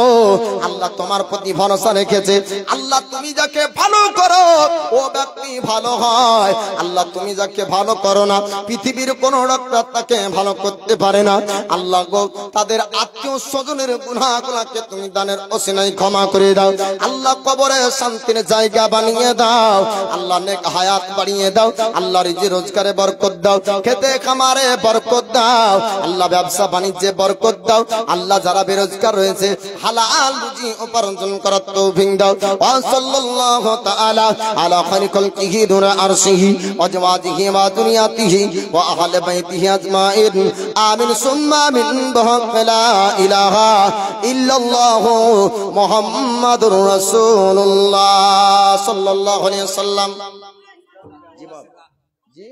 আল্লাহ তোমার প্রতি ভরসা রেখেছে। আল্লাহ তুমি যাকে ভালো করো ও ব্যক্তি ভালো হয়। আল্লাহ তুমি যাকে ভালো করো না, পৃথিবীর কোন ডাক্তার তাকে ভালো করতে পারে না। আল্লাহ গো তাদের আত্মীয় স্বজনের গুনাহগুলোকে তুমি দানের ওসিলায় ক্ষমা করে দাও। আল্লাহ কবরে শান্তির জায়গা বানিয়ে দাও। আল্লাহ নেক হায়াত বাড়িয়ে দাও। আল্লাহ রিজিক রোজগারে বরকত দাও, খেতে খামারে বরকত দাও। আল্লাহ ব্যবসা বাণিজ্যে বরকত দাও। আল্লাহ যারা বেরোজগার রয়েছে হালাল রুজি উপার্জন করার তৌফিক দাও। ওয়া সাল্লাল্লাহু তাআলা আলা খায়রি খালকিহি দুরা আরশিহি ওয়া জাওয়াজিহি ওয়া দুনিয়াতিহি ওয়া আহলি বাইতিহি আজমাইন আমিন সুম্মা আমিন বিহাক্কিলা ইলাহা ইল্লাল্লাহু মুহাম্মাদুর রাসূলুল্লাহ সাল্লাল্লাহু আলাইহি ওয়াসাল্লাম। জি বাবা জি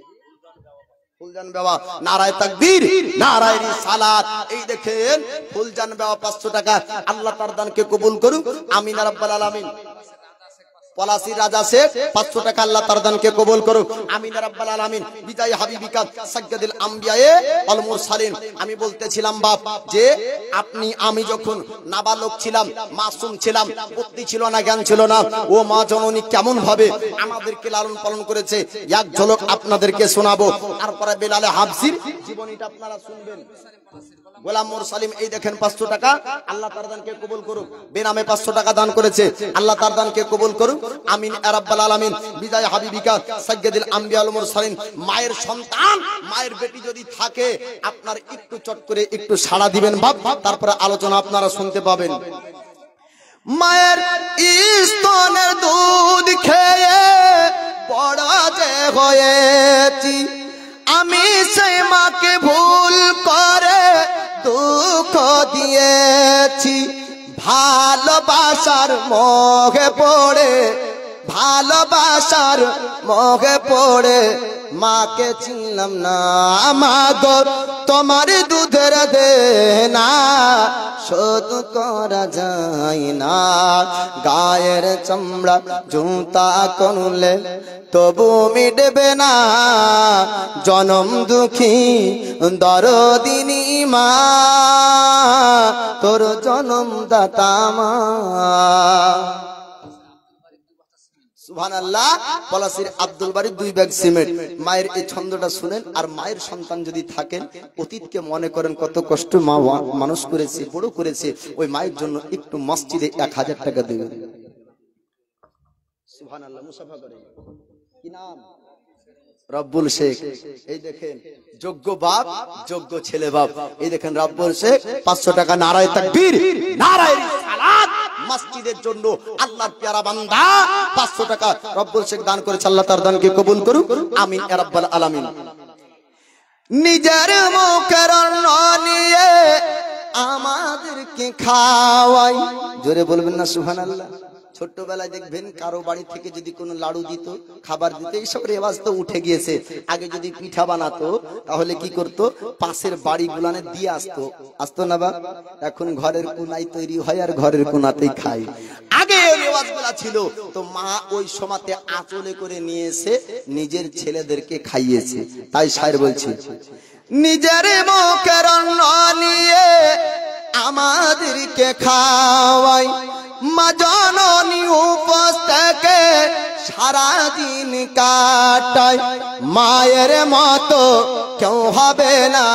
ফুলজান বাবা নারায়ে তাকবীর নারায়ে রিসালাত। এই দেখেন ফুলজান বাবা 500 টাকা, আল্লাহ তার দানকে কবুল করুক, আমিন রাব্বাল আলামিন। পলাশী রাজা শেখ 500 টাকা, আল্লাহ তার দানকে কবুল করুক, আমিন রাব্বাল আলামিন। বিদায় হাবিবিকা সাইয়্যিদুল আমবিয়ায়ে ওয়াল মুরসালিন। আমি বলতেছিলাম বাপ যে আমি যখন নাবালক ছিলাম, মাসুম ছিলাম, বুদ্ধি ছিল না, জ্ঞান ছিল না, ও মা জননী কেমন ভাবে আমাদেরকে লালন পালন করেছে এক ঝলক আপনাদেরকে শোনাবো। তারপরে বেলালে হাফসির জীবনীটা আপনারা শুনবেন। গোলাম মুরসালিম এই দেখেন 500 টাকা, আল্লাহ তার দানকে কবুল করুক। বেনামে 500 টাকা দান করেছে, আল্লাহ তার দানকে কবুল করুক, আমিন ইয়া রাব্বাল আলামিন। বিদায় হাবিবিকা সাইয়্যিদুল আমবিয়া ওয়াল মুরসালিন। মায়ের সন্তান, মায়ের বেটি যদি থাকে আপনার একটু চট করে একটু সাড়া দিবেন বাপ, তারপরে আলোচনা আপনারা শুনতে পাবেন। মায়ের স্তনের দুধ খেয়ে বড় যে হয়েছি, আমি সেই মাকে ভুল করে দুঃখ দিয়েছি। ভালোবাসার মোহে পড়ে, ভালোবাসার মোহে পড়ে মাকে চিনলাম না। মা গো তোমার দুধের দেনা শোধ করা যায় না। গায়ের চামড়া জুতা করলে তবু মিটবে না। জনম দুঃখী দরদিনী মা, তোর জনম দাতা মা। সুবহানাল্লাহ। পলাশীর আব্দুল বারী 2 ব্যাগ সিমেন্ট। মায়ের এই ছন্দটা শুনেন। আর মায়ের সন্তান যদি থাকেন, অতীতকে মনে করেন কত কষ্ট মা মানুষ করেছে, বড় করেছে, ওই মায়ের জন্য একটু মসজিদে 1000 টাকা দেবেন। সুবহানাল্লাহ। মুসাফা করেন। কি নাম? রব্বুল শেখ। এই দেখেন যোগ্য বাপ, যোগ্য ছেলে বাপ। এই দেখেন রব্বুল শেখ 500 টাকা। নারায়ে তাকবীর নারায়ে রিসালাত। মসজিদের জন্য আল্লাহর প্যারা বান্দা 500 টাকা রব্বুল শেখ দান করেছে, আল্লাহ তার দানকে কবুল করুক, আমিন ইয়া রাব্বাল আলামিন। নিজের মুখের অন্ন নিয়ে আমাদেরকে খাওয়াই। জোরে বলবেন না সুবহানাল্লাহ। ছোট্টবেলায় দেখবেন কারো বাড়ি থেকে যদি কোনো লাড়ু দিত, খাবার দিত, এইসব রেওয়াজ তো উঠে গিয়েছে। আগে যদি পিঠা বানাতো তাহলে কি করতো, পাশের বাড়ি গুলানে দিয়ে আসতো না বা? এখন ঘরের কোনায় তৈরি হয় আর ঘরের কোনাতেই খাই। আগে এই রেওয়াজ গুলা ছিল। তো মা ওই সময়তে আঁচলে করে নিয়ে এসে নিজের ছেলেদেরকে খাইয়েছে। তাই শায়ের বলছি, নিজের মুখের অন্ন নিয়ে আমাদেরকে মালিককে খাওয়াই মা জননী উপোস থেকে সারাদিন কাটাই মায়ের মতো কেউ হবে না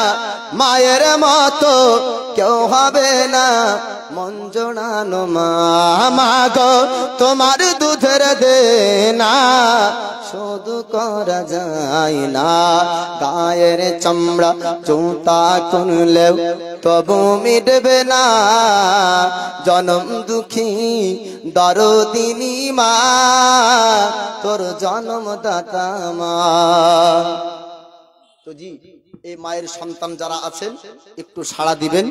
মায়ের মতো কেউ হবে না মন জোড়ানো মা গো তোমার দুধের দেনা শুধু করা যায় না গায়ের চামড়া চৌতা করলেও তবু মিটবে না জনম দুঃখী দরদিনী মা তোর জন্মদাতা মা। তো জি এই মায়ের সন্তান যারা আছেন একটু সাড়া দিবেন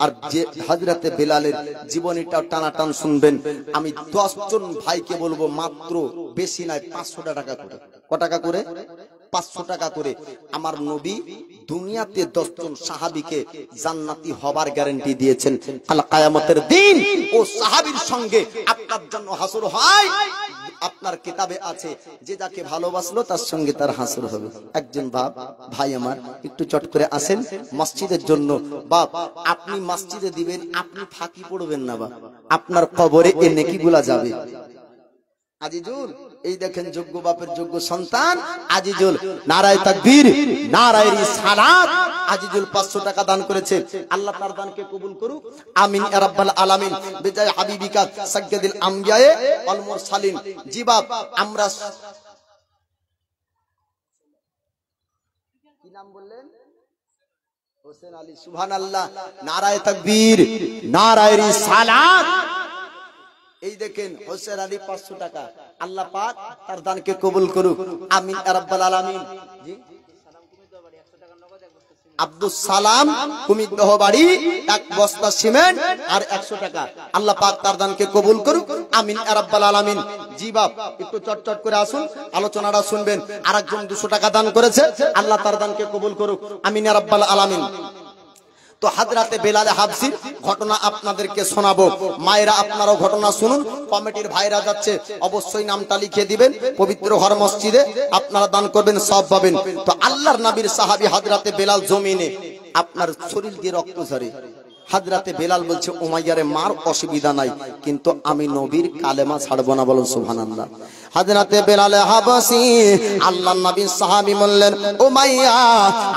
আর যে হযরতে বেলালের জীবনীটা টানাটান শুনবেন। আমি 10 জন ভাইকে বলবো মাত্র বেশি নয় 500 টাকা করে। কত টাকা করে? 500 টাকা করে। আমার নবী দুনিয়াতে 10 জন সাহাবীকে জান্নাতি হবার গ্যারান্টি দিয়েছেন। কাল কিয়ামতের দিন ও সাহাবীর সঙ্গে আপনার জন্য হাসর হয়। আপনার কিতাবে আছে যে যাকে ভালোবাসলো তার সঙ্গে তার হাসর হবে। একজন বাপ ভাই আমার একটু চট করে আসেন মসজিদের জন্য। বাপ আপনি মসজিদে দিবেন, আপনি ফাঁকি পড়বেন না বাপ, আপনার কবরে এই নেকিগুলা যাবে। আজিজুল এই দেখেন যোগ্য বাপের যোগ্য সন্তান আজিজুল, নারায়ে তাকবীর নারায়ে রিসালাত। আজিজুল 500 টাকা দান করেছে। আল্লাহ তার দানকে কবুল করুক, আমিন ইয়া রাব্বাল আলামিন। বিজায় হাবিবিকা সাজ্জাদিল আমবিয়ায়ে ওয়াল মুরসালিন। জি বাপ আমরা কি নাম বললেন? হোসেন আলী। সুবহানাল্লাহ, নারায়ে তাকবীর নারায়ে রিসালাত। এই দেখেন হোসেন আলী 500 টাকা। আল্লাহ পাক তার দানকে কবুল করুক, আমিন ইয়া রাব্বাল আলামিন। জি আব্দুল সালাম কুমিদহ বাড়ি 1 বস্তা সিমেন্ট আর 100 টাকা। আল্লাহ পাক তার দানকে কবুল করুক, আমিন ইয়া রাব্বাল আলামিন। জি বাপ একটু চটচট করে আসুন, আলোচনাটা শুনবেন। আরেকজন 200 টাকা দান করেছে, আল্লাহ তার দানকে কবুল করুক, আমিন ইয়া রাব্বাল আলামিন। তো হযরতে বেলাল হাবশির ঘটনা আপনাদেরকে শোনাবো। মায়েরা আপনারাও ঘটনা শুনুন। কমিটির ভাইরা যাচ্ছে, অবশ্যই নামটা লিখে দিবেন। পবিত্র ঘর মসজিদে আপনারা দান করবেন, সব পাবেন। তো আল্লাহর নবীর সাহাবী হযরতে বেলাল জমিনে আপনার শরীর দিয়ে রক্ত ঝরে। হযরতে বেলাল বলছে উমাইয়ারে মার অসুবিধা নাই, কিন্তু আমি নবীর কালেমা ছাড়বো না। বলুন সুবহানাল্লাহ। হযরতে বেলাল হাবশী আল্লাহর নবীর সাহাবী বললেন উমাইয়া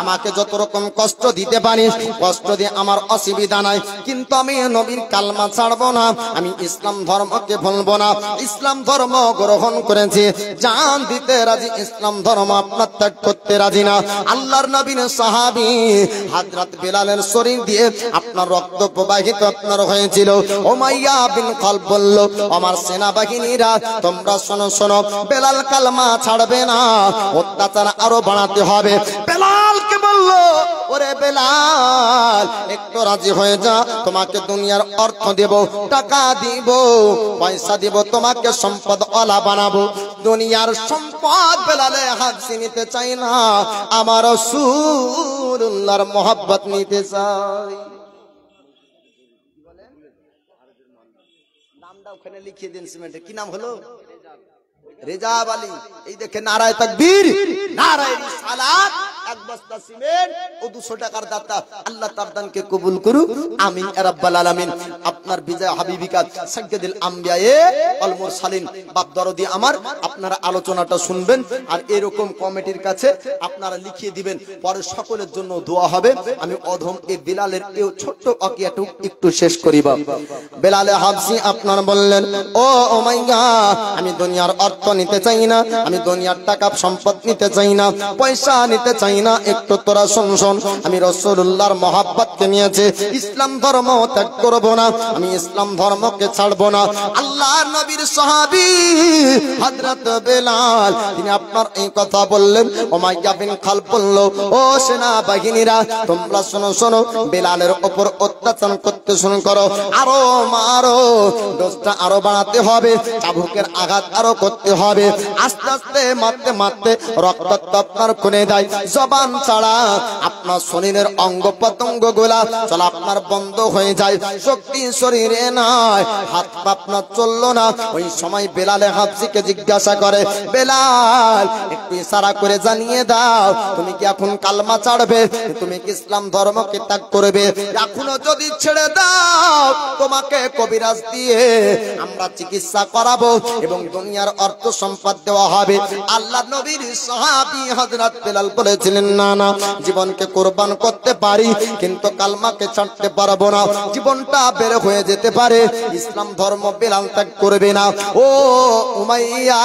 আমাকে যত রকম কষ্ট দিতে পারিস কষ্ট দিয়ে আমার অসুবিধা নাই, কিন্তু আমি নবীর কালেমা ছাড়বো না, আমি ইসলাম ধর্মকে ভুলবো না। ইসলাম ধর্ম গ্রহণ করেছি, জান দিতে রাজি, ইসলাম ধর্ম আপনার ত্যাগ করতে রাজি না। আল্লাহর নবীর সাহাবী হযরত বেলালের শরীর দিয়ে আপনার রক্ত প্রবাহিত আপনার হয়েছিল। উমাইয়া বিন খালব বলল আমার সেনাবাহিনীরা তোমরা শোনো শোনো, বেলাল কালেমা ছাড়বে না, অত্যাচার আরো বাড়াতে হবে। বেলালকে বলল ওরে বেলাল একটু রাজি হয়ে যা, তোমাকে দুনিয়ার অর্থ দেব, টাকা দিব, পয়সা দিব, তোমাকে সম্পদ ওয়ালা বানাবো। দুনিয়ার সম্পদ বেলালে হাবশী নিতে চাই না, আমার রাসূলুল্লাহর মহব্বত নিতে চাই। নামটা ওখানে লিখিয়ে দিন সিমেন্টে। কি নাম হলো? রেজাব আলী। এই দেখে নারায়ে তাকবীর নারায়ে রিসালাত। 1 বস্তা সিমেন্ট ও 200 টাকার দাতা। আল্লাহ তার দানকে কবুল করুক, আমিন ইয়া রাব্বাল আলামিন। আপনার বিজয় হাবিবিকা সাজ্জাদিল আমবিয়ায়ে ওয়াল মুরসালিন। বাপ দরদি আমার আপনারা আলোচনাটা শুনবেন আর এরকম কমিটির কাছে আপনারা লিখিয়ে দিবেন, পরে সকলের জন্য দোয়া হবে। আমি অধম এই বেলালের এই ছোট্ট ওয়াকিয়াটু একটু শেষ করি। বাপ বেলালে হাবশী আপনার বললেন ও উমাইয়া আমি দুনিয়ার অর্থ নিতে চাই না, আমি দুনিয়ার টাকা সম্পদ নিতে চাই না, পয়সা নিতে চাই না। একটু তোরা শুন শুন, আমি রাসূলুল্লাহর মহব্বতকে নিয়েছে, ইসলাম ধর্ম ত্যাগ করব না, আমি ইসলাম ধর্মকে ছাড়ব না। আল্লাহর নবীর সাহাবী হযরত বেলাল তিনি আপনার এই কথা বললেন। উমাইয়া বিন খালব বলল ও সেনাবাহিনীরা তোমরা শোনো শোনো, বেলালের উপর অত্যাচার করতে শুরু করো, আরো মারো, দোষটা আরো বাড়াতে হবে, চাবুকের আঘাত আরো করতে হবে। আস্তে আস্তে মারতে মারতে রক্ত আপনার খুলে দেয়, জবান ছাড়া আপনার শরীরের অঙ্গ প্রত্যঙ্গ গুলা চলা আপনার বন্ধ হয়ে যায়, শক্তি শরীরে নাই, হাত পা আপনার চললো না। ওই সময় বেলালে হাফসিকে জিজ্ঞাসা করে, বেলাল একটু ইশারা করে জানিয়ে দাও, তুমি কি এখন কালমা ছাড়বে? তুমি কি ইসলাম ধর্মকে ত্যাগ করবে? এখনো যদি ছেড়ে দাও, তোমাকে কবিরাজ দিয়ে আমরা চিকিৎসা করাবো এবং দুনিয়ার অর্থ সম্পদ দেওয়া হবে। আল্লাহ নবীর সাহাবী হযরত বেলাল বলেছিলেন, না না, জীবনকে কুরবান করতে পারি কিন্তু কালমাকে ছাড়তে পারবো না, জীবনটা বের হয়ে যেতে পারে, ইসলাম ধর্ম বেলাল ত্যাগ করবে না। ও উমাইয়া,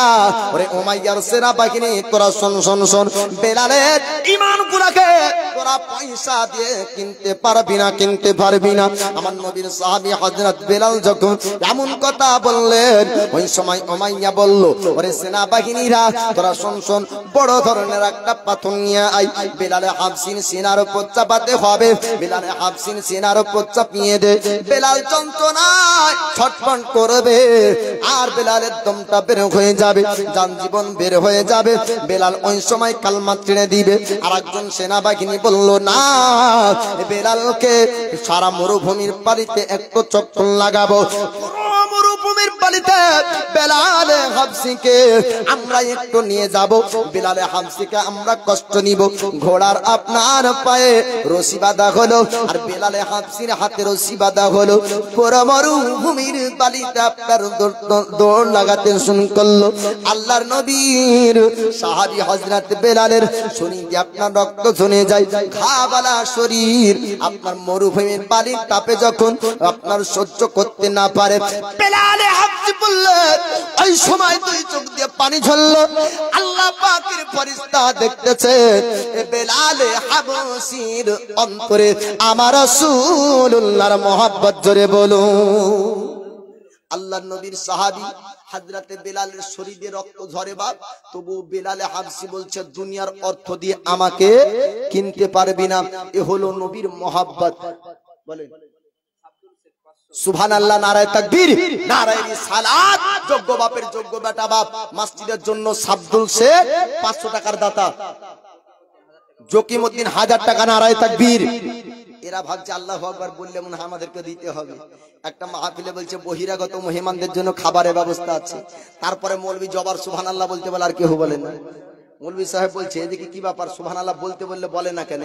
ওরে উমাইয়ার সেনাবাহিনী, তোরা শোন শোন শোন, বেলালের ঈমান গুলাকে তোরা পয়সা দিয়ে কিনতে পারবি না, কিনতে পারবি না। আমার নবীর সাহাবী হযরত বেলাল যখন এমন কথা বললেন, ওই সময় উমাইয়া বলল, ওরে সেনাবাহিনীরা, তোরা শোন শোন, বড় ধরনের একটা পাথর নিয়ে আই, বেলালে হাফসির সিনার উপর চাপাতে হবে। বেলালে হাফসির সিনার উপর চাপিয়ে দে, বেলাল যন্ত্রণায় ছটফট করবে আর বেলালের দমটা বের হয়ে যাবে, জান জীবন বের হয়ে যাবে। বেলাল ওই সময় কালমা ছেড়ে দিবে। আর একজন সেনাবাহিনী বলল, না, বেলালকে সারা মরুভূমির পানিতে একটু চক্কর লাগাবো, মরুভূমির পানিতে বেলালে হাফসিকে আমরা একটু নিয়ে যাব, বেলালে হাফসিকে আমরা কষ্ট নিব। ঘোড়ার আপনার পায়ে রশি বাঁধা হলো আর বেলালে হাফসির হাতে রশি বাঁধা হলো। পুরো মরুভূমির বালিতে আপনার দৌড় লাগাতে শুরু করলো। আল্লাহর নবীর সাহাবী হযরত বেলালের শরীরে আপনার রক্ত ঝরে যায়, ঘাবালা শরীর আপনার মরুভূমির বালির তাপে যখন আপনার সহ্য করতে না পারে, বেলালে হাফসি বললেন, ওই সময় দুই চোখ দিয়ে পানি ঝরলো। আল্লাহ পাকের ফেরেশতা দেখতেছে বেলালে হাবশির অন্তরে আমার রাসূলুল্লাহর মহব্বত জোরে বলো। আল্লাহর নবীর সাহাবী হযরতে বেলালের শরীরে রক্ত ঝরে বাপ, তবু বেলালে হাবশি বলছে, দুনিয়ার অর্থ দিয়ে আমাকে কিনতে পারবি না। এ হলো নবীর মহব্বত। বলেন সুবহানাল্লাহ, নারায়ে তাকবীর, নারায়ে রিসালাত। যোগ্য বাপের যোগ্য বেটা বাপ, মসজিদের জন্য সাবদুল শেখ 500 টাকার দাতা, জকিমউদ্দিন 1000 টাকা, নারায়ে তাকবীর। এরা ভাবছে আল্লাহু আকবার বললে মনে হয় আমাদেরকে দিতে হবে। একটা মাহফিলে বলছে বহিরাগত মেহমানদের জন্য খাবারের ব্যবস্থা আছে, তারপরে মৌলভী জবার সুবহানাল্লাহ বলতে বলে আর কেউ বলে না। মৌলভী সাহেব বলছে, এদিকে কি ব্যাপার, সুবহানাল্লাহ বলতে বললে বলে না কেন?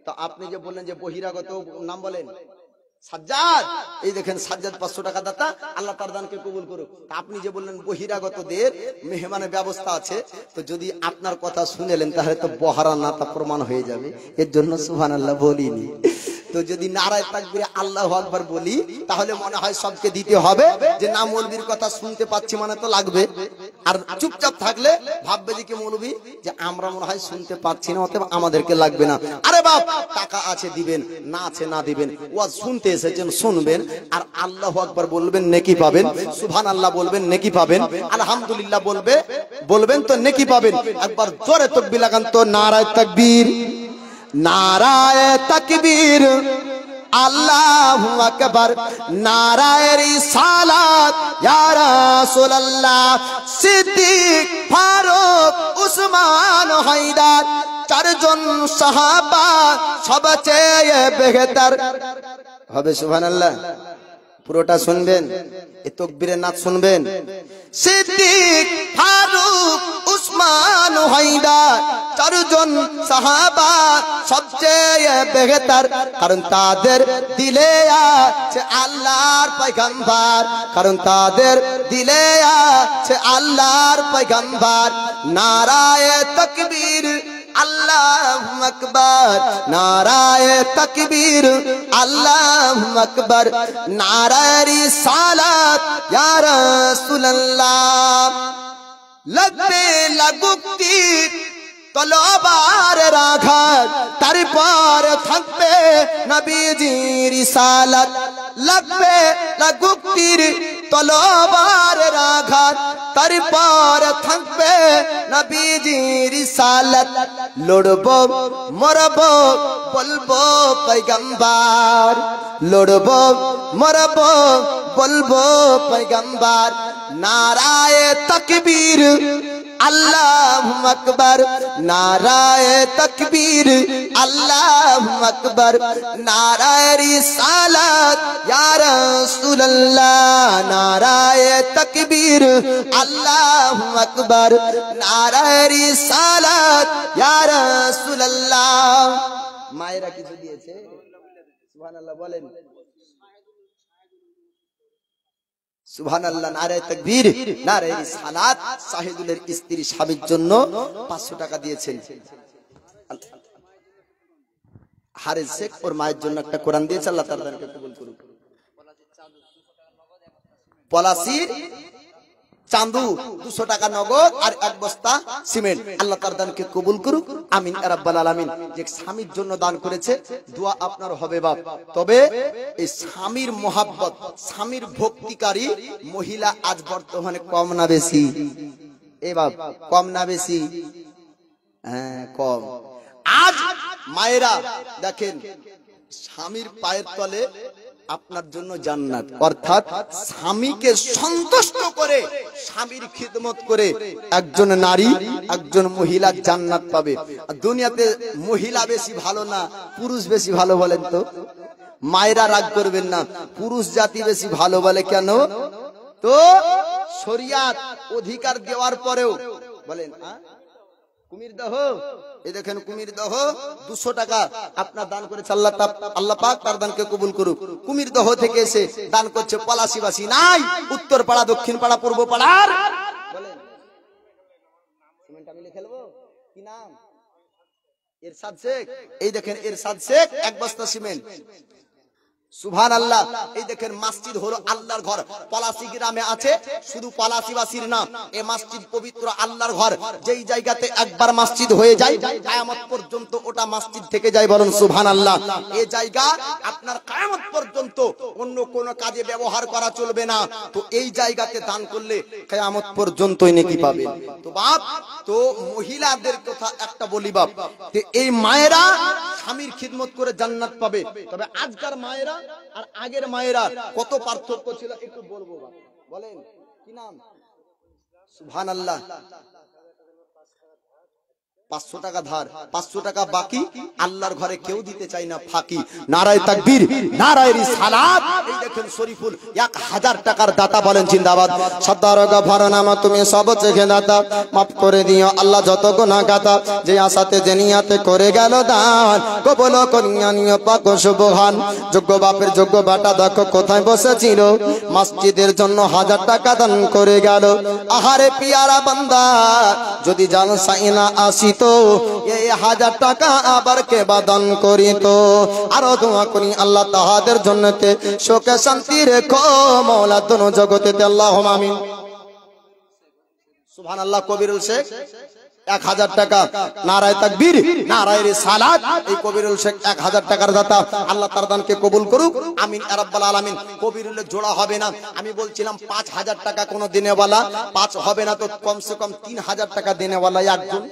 তো আপনি যে বললেন যে বহিরাগত নাম বলেন সাজ্জাদ, এই দেখেন সাজ্জাদ 500 টাকা দাতা, আল্লাহ তার দানকে কবুল করুক। আপনি যে বললেন বহিরাগতদের মেহমানের ব্যবস্থা আছে, তো যদি আপনার কথা শুনেলেন তাহলে তো বহারা না তা প্রমাণ হয়ে যাবে, এর জন্য সুবহানাল্লাহ বলিনি। তো যদি নারায়ে তাকবীর আল্লাহু আকবার বলি তাহলে মনে হয় সবকে দিতে হবে, যে না মৌলবীর কথা শুনতে পাচ্ছি মানে তো লাগবে। আর চুপচাপ থাকলে ভাববে যে কি মৌলবী, যে আমরা মনে হয় শুনতে পাচ্ছি না, অতএব আমাদেরকে লাগবে না। আরে বাপ, টাকা আছে দিবেন, না আছে না দিবেন, ওয়াজ শুনতে এসেছেন শুনবেন, আর আল্লাহু আকবার বলবেন নেকি পাবেন, সুবহানাল্লাহ বলবেন নেকি পাবেন, আলহামদুলিল্লাহ বলবেন তো নেকি পাবেন। একবার জোরে তাকবীর লাগান তো, নারায়ে তাকবীর, নারায়ে তাকবীর, আল্লাহু আকবার, নারায়ে রিসালাত, ইয়া রাসূলুল্লাহ। সিদ্দিক, ফারুক, উসমান, হায়দার, চারজন সাহাবা সবচেয়ে বেহতর হবে। সুবহানাল্লাহ, পুরোটা শুনবেন, এই তাকবীরের নাচ শুনবেন। সিদ্দিক, ফারুক, উসমান, হায়দার, চারজন সাহাবা সবচেয়ে বেহতর, কারণ তাদের দিলে আছে আল্লাহর পয়গম্বর, কারণ তাদের দিলে আছে আল্লাহর পয়গম্বর। নারায়ে তাকবীর, আল্লাহু আকবার, নারায়ে তাকবীর, আল্লাহু আকবার, নারায়ে রিসালাত, ইয়া রাসূলুল্লাহ। লাগবে লাগুক তীর, তলোয়ারের আঘাত, তারপর থাকবে নবীজির রিসালাত। লাগবে লাগুক তীর, তলোয়ারের আঘাত, তারপর থাকবে নবীজির রিসালাত। লড়বো মরবো বলবো পয়গম্বর, লড়বো মরবো বলবো পয়গম্বর। নারায়ে তাকবীর, আল্লাহু আকবার, নারায়ে তাকবীর, আল্লাহু আকবার, নারায়ে রিসালাত, ইয়া রাসূলুল্লাহ, নারায়ে তাকবীর, আল্লাহু আকবার, নারায়ে রিসালাত, ইয়া রাসূলুল্লাহ। মায়েরা কিছু দিয়েছে, সুবহানাল্লাহ বলেন, সুবহানাল্লাহ, নারায়ে তাকবীর, নারায়ে রিসালাত। শাহিদুলের স্ত্রী স্বামীর জন্য 500 টাকা দিয়েছেন। হারেস শেখ ওর মায়ের জন্য একটা কোরআন দিয়েছে, আল্লাহ তাআলা তাকে কবুল করুন। পলাশির চাঁদু 200 টাকা নগদ আর 1 বস্তা সিমেন্ট, আল্লাহ তার দানকে কবুল করুক, আমিন ইয়া রাব্বাল আলামিন। যে স্বামীর জন্য দান করেছে, দোয়া আপনার হবে বাপ। তবে এই স্বামীর মহাব্বত, স্বামীর ভক্তিকারী মহিলা আজ বর্তমানে কম না বেশি? এ বাপ, কম না বেশি? হ্যাঁ কম। আজ মায়েরা দেখেন, স্বামীর পায়ের তলে আপনার জন্য জান্নাত, অর্থাৎ স্বামীকে সন্তুষ্ট করে স্বামীর খিদমত করে একজন নারী, একজন মহিলা জান্নাত পাবে। আর দুনিয়াতে মহিলা বেশি ভালো না পুরুষ বেশি ভালো বলেন তো? মায়েরা রাগ করবেন না, পুরুষ জাতি বেশি ভালো বলে কেন? তো শরিয়াত অধিকার দেওয়ার পরেও বলেন কুমির দহ, এই দেখেন কুমির দহ 200 টাকা আপনার দান করেছে, আল্লাহ পাক তার দানকে কবুল করুক। কুমির দহ থেকে এসে দান করছে পলাশিবাসী নাই, উত্তর পাড়া, দক্ষিণ পাড়া, পূর্ব পাড়ার। বলেন সিমেন্ট আমি লিখে নেবো, কি নাম? এরশাদ শেখ। এই দেখেন এরশাদ শেখ 1 বস্তা সিমেন্ট। সুবহানাল্লাহ। এই দেখেন মসজিদ হলো আল্লাহর ঘর, পলাশী গ্রামে আছে, শুধু পলাশীবাসীর না, এই মসজিদ পবিত্র আল্লাহর ঘর। যেই জায়গাতে একবার মসজিদ হয়ে যায় কিয়ামত পর্যন্ত ওটা মসজিদ থেকে যায়, বলুন সুবহানাল্লাহ। এই জায়গা আপনার কিয়ামত পর্যন্ত অন্য কোনো কাজে ব্যবহার করা চলবে না। তো এই জায়গাতে দান করলে কিয়ামত পর্যন্তই নেকি পাবেন। তো বাপ, তো মহিলাদের কথা একটা বলি বাপ, যে এই মায়েরা স্বামীর খিদমত করে জান্নাত পাবে। তবে আজকার মায়েরা আর আগের মায়েরা কত পার্থক্য ছিল একটু বলবো। বলেন কি নাম? সুবহানাল্লাহ। 500 টাকা ধার, 500 টাকা বাকি, আল্লাহর ঘরে কেউ দিতে চায় না ফাঁকি। নারায়ে তাকবীর, নারায়ে রিসালাত। এই দেখেন শরীফুল 1000 টাকার দাতা, বলেন জিন্দাবাদ। সত্তর গফার নাম তুমি সব চেখে দাতা, মাফ করে দিও আল্লাহ যত গুনাহ গাতা, যে আশাতে যে নিয়াতে করে গেল দান, কবুল করিয়া নিও পাক সুবহান। যোগ্য বাপের যোগ্য বাটা দেখো কোথায় বসেছিল, মসজিদের জন্য 1000 টাকা দান করে গেল। আহারে পিয়ারা বান্দা, যদি জান সাইনা আসি তো এই 1000 টাকা আবার কে বাদান করিত। আরো দোয়া করি আল্লাহ তাহাদের জন্নতে সুখে শান্তি রেখো মওলা দোনো জগতে, আল্লাহুম্মা আমিন। সুবহানাল্লাহ। কবিরুল শেখ 1000 টাকা, নারায়ে তাকবীর, নারায়ে রিসালাত। এই কবিরুল শেখ 1000 টাকার দাতা, আল্লাহ তার দানকে কবুল করুক, আমিন ইয়া রাব্বাল আলামিন। কবিরুলের জোড়া হবে না, আমি বলছিলাম 5000 টাকা কোন দিনেওয়ালা, 5 হবে না তো কমসে কম 3000 টাকা দিনেওয়ালা একজন।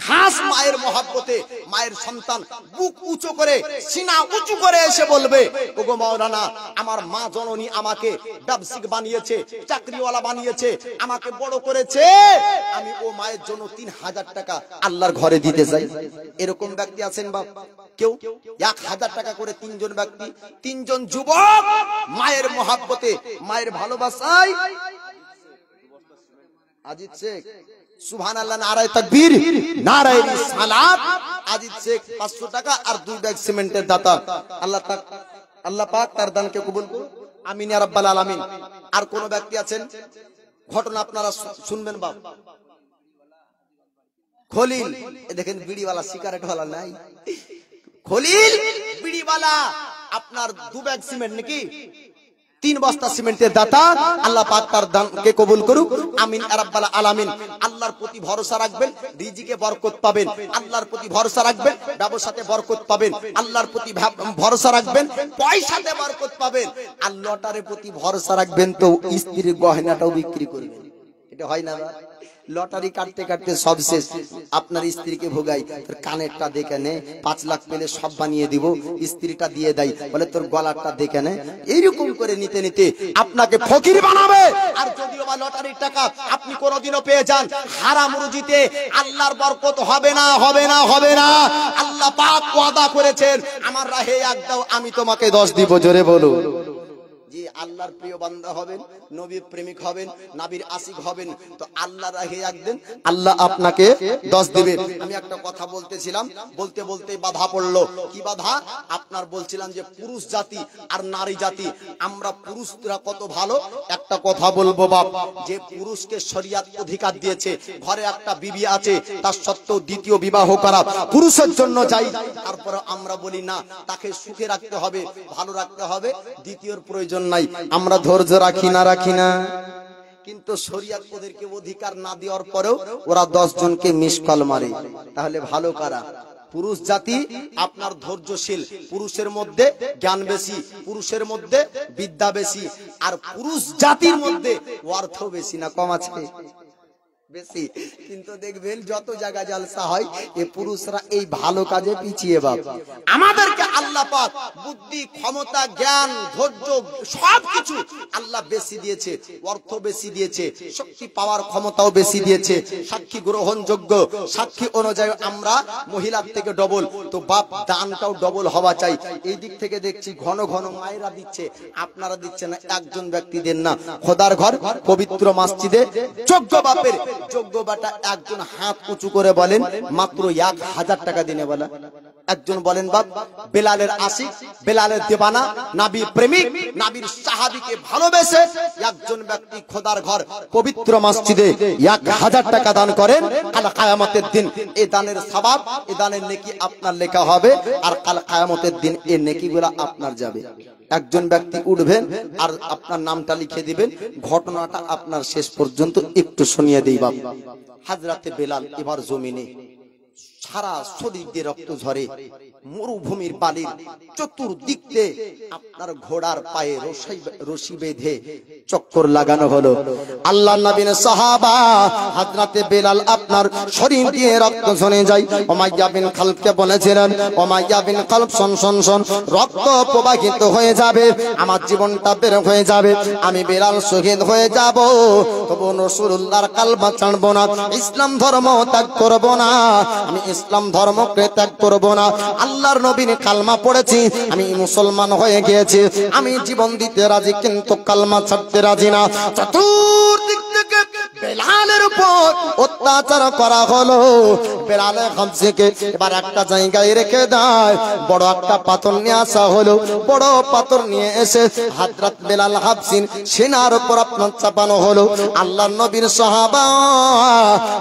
খাস মায়ের মহব্বতে মায়ের সন্তান বুক উঁচু করে, সিনা উঁচু করে এসে বলবে, ওগো মাওলানা, আমার মা জননী আমাকে ব্যবসায়িক বানিয়েছে, চাকরিওয়ালা বানিয়েছে, আমাকে বড় করেছে, আমি ও মায়ের জন্য 3000 টাকা আল্লাহর ঘরে দিতে চাই। এরকম ব্যক্তি আছেন বাপ? কেউ? 1000 টাকা করে 3 জন ব্যক্তি, 3 জন যুবক মায়ের মহব্বতে, মায়ের ভালোবাসায়। আজিজ শেখ, সুবহানাল্লাহ, নারায়ে তাকবীর, নারায়ে রিসালাত। আজিজ শেখ 500 টাকা আর 2 ব্যাগ সিমেন্টের দাতা, আল্লাহ পাক তার দানকে কবুল করুন, আমিন ইয়া রাব্বাল আলামিন। আর কোন ব্যক্তি আছেন? ঘটনা আপনারা শুনবেন বাপ। খলিল, এই দেখেন বিড়িওয়ালা, সিগারেট ওয়ালা নাই, খলিল বিড়িওয়ালা, আপনার 2 ব্যাগ সিমেন্ট নাকি 3 বস্তা সিমেন্টের দাতা, আল্লাহ পাক তার দানকে কবুল করুক, আমিন ইয়া রাব্বাল আলামিন। আল্লাহর প্রতি ভরসা রাখবেন, রিজিকে বরকত পাবেন। আল্লাহর প্রতি ভরসা রাখবেন, ব্যবসাতে বরকত পাবেন। আল্লাহর প্রতি ভরসা রাখবেন, পয়সাতে বরকত পাবেন। আল্লাহর প্রতি ভরসা রাখবেন তো স্ত্রীর গয়নাটাও বিক্রি করবেন। এটা হয় না? লটারি কাটতে কাটতে সব শেষ, আপনার স্ত্রীকে ভোগাই, তোর কানেরটা দেখে নে, 5 লাখ পেলে সব বানিয়ে দিব, স্ত্রীটা দিয়ে দেয়, বলে তোর গলাটা দেখে নে। এইরকম করে নিতে নিতে আপনাকে ফকির বানাবে। আর যদিও বা লটারির টাকা আপনি কোনোদিনও পেয়ে যান হারাম রুজিতে, আল্লাহর বরকত হবে না, হবে না, হবে না। আল্লাহ পাক ওয়াদা করেছেন, আমার রাহে এক দাও আমি তোমাকে 10 দিব। জোরে বলো। যে আল্লাহর প্রিয় বান্দা হবেন, নবীর প্রেমিক হবেন, নবীর আশিক হবেন, তো আল্লাহর রাহে একদিন আল্লাহ আপনাকে 10 দিবে। আমি একটা কথা বলতেছিলাম, বলতে বলতে বাধা পড়লো। কি বাধা? আপনার বলছিলাম যে পুরুষ জাতি আর নারী জাতি, আমরা পুরুষরা কত ভালো। একটা কথা বলবো বাপ, যে পুরুষকে শরিয়াত অধিকার দিয়েছে, ঘরে একটা বিবি আছে, তার সত্ত্বেও দ্বিতীয় বিবাহ করা পুরুষের জন্য চাই। তারপরে আমরা বলি না, তাকে সুখে রাখতে হবে, ভালো রাখতে হবে, দ্বিতীয়র প্রয়োজন নাই। আমরা ধৈর্য রাখি না, রাখি না? কিন্তু শরিয়াত ওদেরকে অধিকার না দেওয়ার পরেও ওরা 10 জনকে মিস কল মারে। তাহলে ভালো কারা? পুরুষ জাতি আপনার ধৈর্যশীল, পুরুষের মধ্যে জ্ঞান বেশি, পুরুষের মধ্যে বিদ্যা বেশি, আর পুরুষ জাতির মধ্যে অর্থ বেশি না কম আছে? বেশি। কিন্তু দেখবেন যত জায়গা জলসা হয়, এই পুরুষরা এই ভালো কাজে পিছিয়ে বাপ। আমাদেরকে আল্লাহ পাক বুদ্ধি, ক্ষমতা, জ্ঞান, ধৈর্য সবকিছু আল্লাহ বেশি দিয়েছে, অর্থ বেশি দিয়েছে, শক্তি পাওয়ার ক্ষমতাও বেশি দিয়েছে, সাক্ষী গ্রহণযোগ্য, সাক্ষী অনুযায়ী আমরা মহিলার থেকে ডবল, তো বাপ দানটাও ডবল হওয়া চাই। এই দিক থেকে দেখছি ঘন ঘন মায়েরা দিচ্ছে, আপনারা দিচ্ছেন না, একজন ব্যক্তি দেন না। খোদার ঘর পবিত্র মসজিদে যোগ্য বাপের যোগ্য বাটা একজন হাত উঁচু করে বলেন মাত্র 1000 টাকা দিনে বলা। একজন বলেন বাপ বেলালের আশিক, বেলালের দেবানা, নবী প্রেমিক, নবীর সাহাবীকে ভালোবেসে একজন ব্যক্তি খোদার ঘর পবিত্র মসজিদে 1000 টাকা দান করেন, কাল কিয়ামতের দিন এই দানের সওয়াব, এই দানের নেকি আপনার লেখা হবে, আর কাল কিয়ামতের দিন এই নেকিগুলো আপনার যাবে। একজন ব্যক্তি উঠবেন আর আপনার নামটা লিখে দিবেন। ঘটনাটা আপনার শেষ পর্যন্ত একটু শুনিয়ে দেই বাপ। হযরতে বেলাল এবার জমিনে সারা শরীর দিয়ে রক্ত ঝরে, মরুভূমির বালির চতুর্দিক দিয়ে আপনার ঘোড়ার পায়ে রশি বেঁধে চক্কর লাগানো হলো। আল্লাহর নবীর সাহাবা হযরতে বেলাল আপনার শরীর দিয়ে রক্ত ঝরে যায়। উমাইয়া বিন খালফকে বলেছিলেন, উমাইয়া বিন খালফ শোন শোন শোন, রক্ত প্রবাহিত হয়ে যাবে, আমার জীবনটা বের হয়ে যাবে, আমি বেলাল শহীদ হয়ে যাব, তবু রাসূলুল্লাহর কালমা ছাড়ব না, ইসলাম ধর্ম ত্যাগ করব না, আমি ইসলাম ধর্মকে ত্যাগ করব না। আল্লাহর নবীর কালমা পড়েছি, আমি মুসলমান হয়ে গিয়েছি, আমি জীবন দিতে রাজি, কিন্তু কালমা ছাড়তে রাজি না। চতুর্দিক থেকে বেলালের উপর অত্যাচার করা হলো। বেলালে হাবশিকে এবার একটা জায়গায় রেখে দেয়, বড় একটা পাথর নিয়ে আসা হলো। বড় পাথর নিয়ে এসে হযরত বেলাল হাবশির সিনার উপর আপনার চাপানো হলো। আল্লাহর নবীর সাহাবা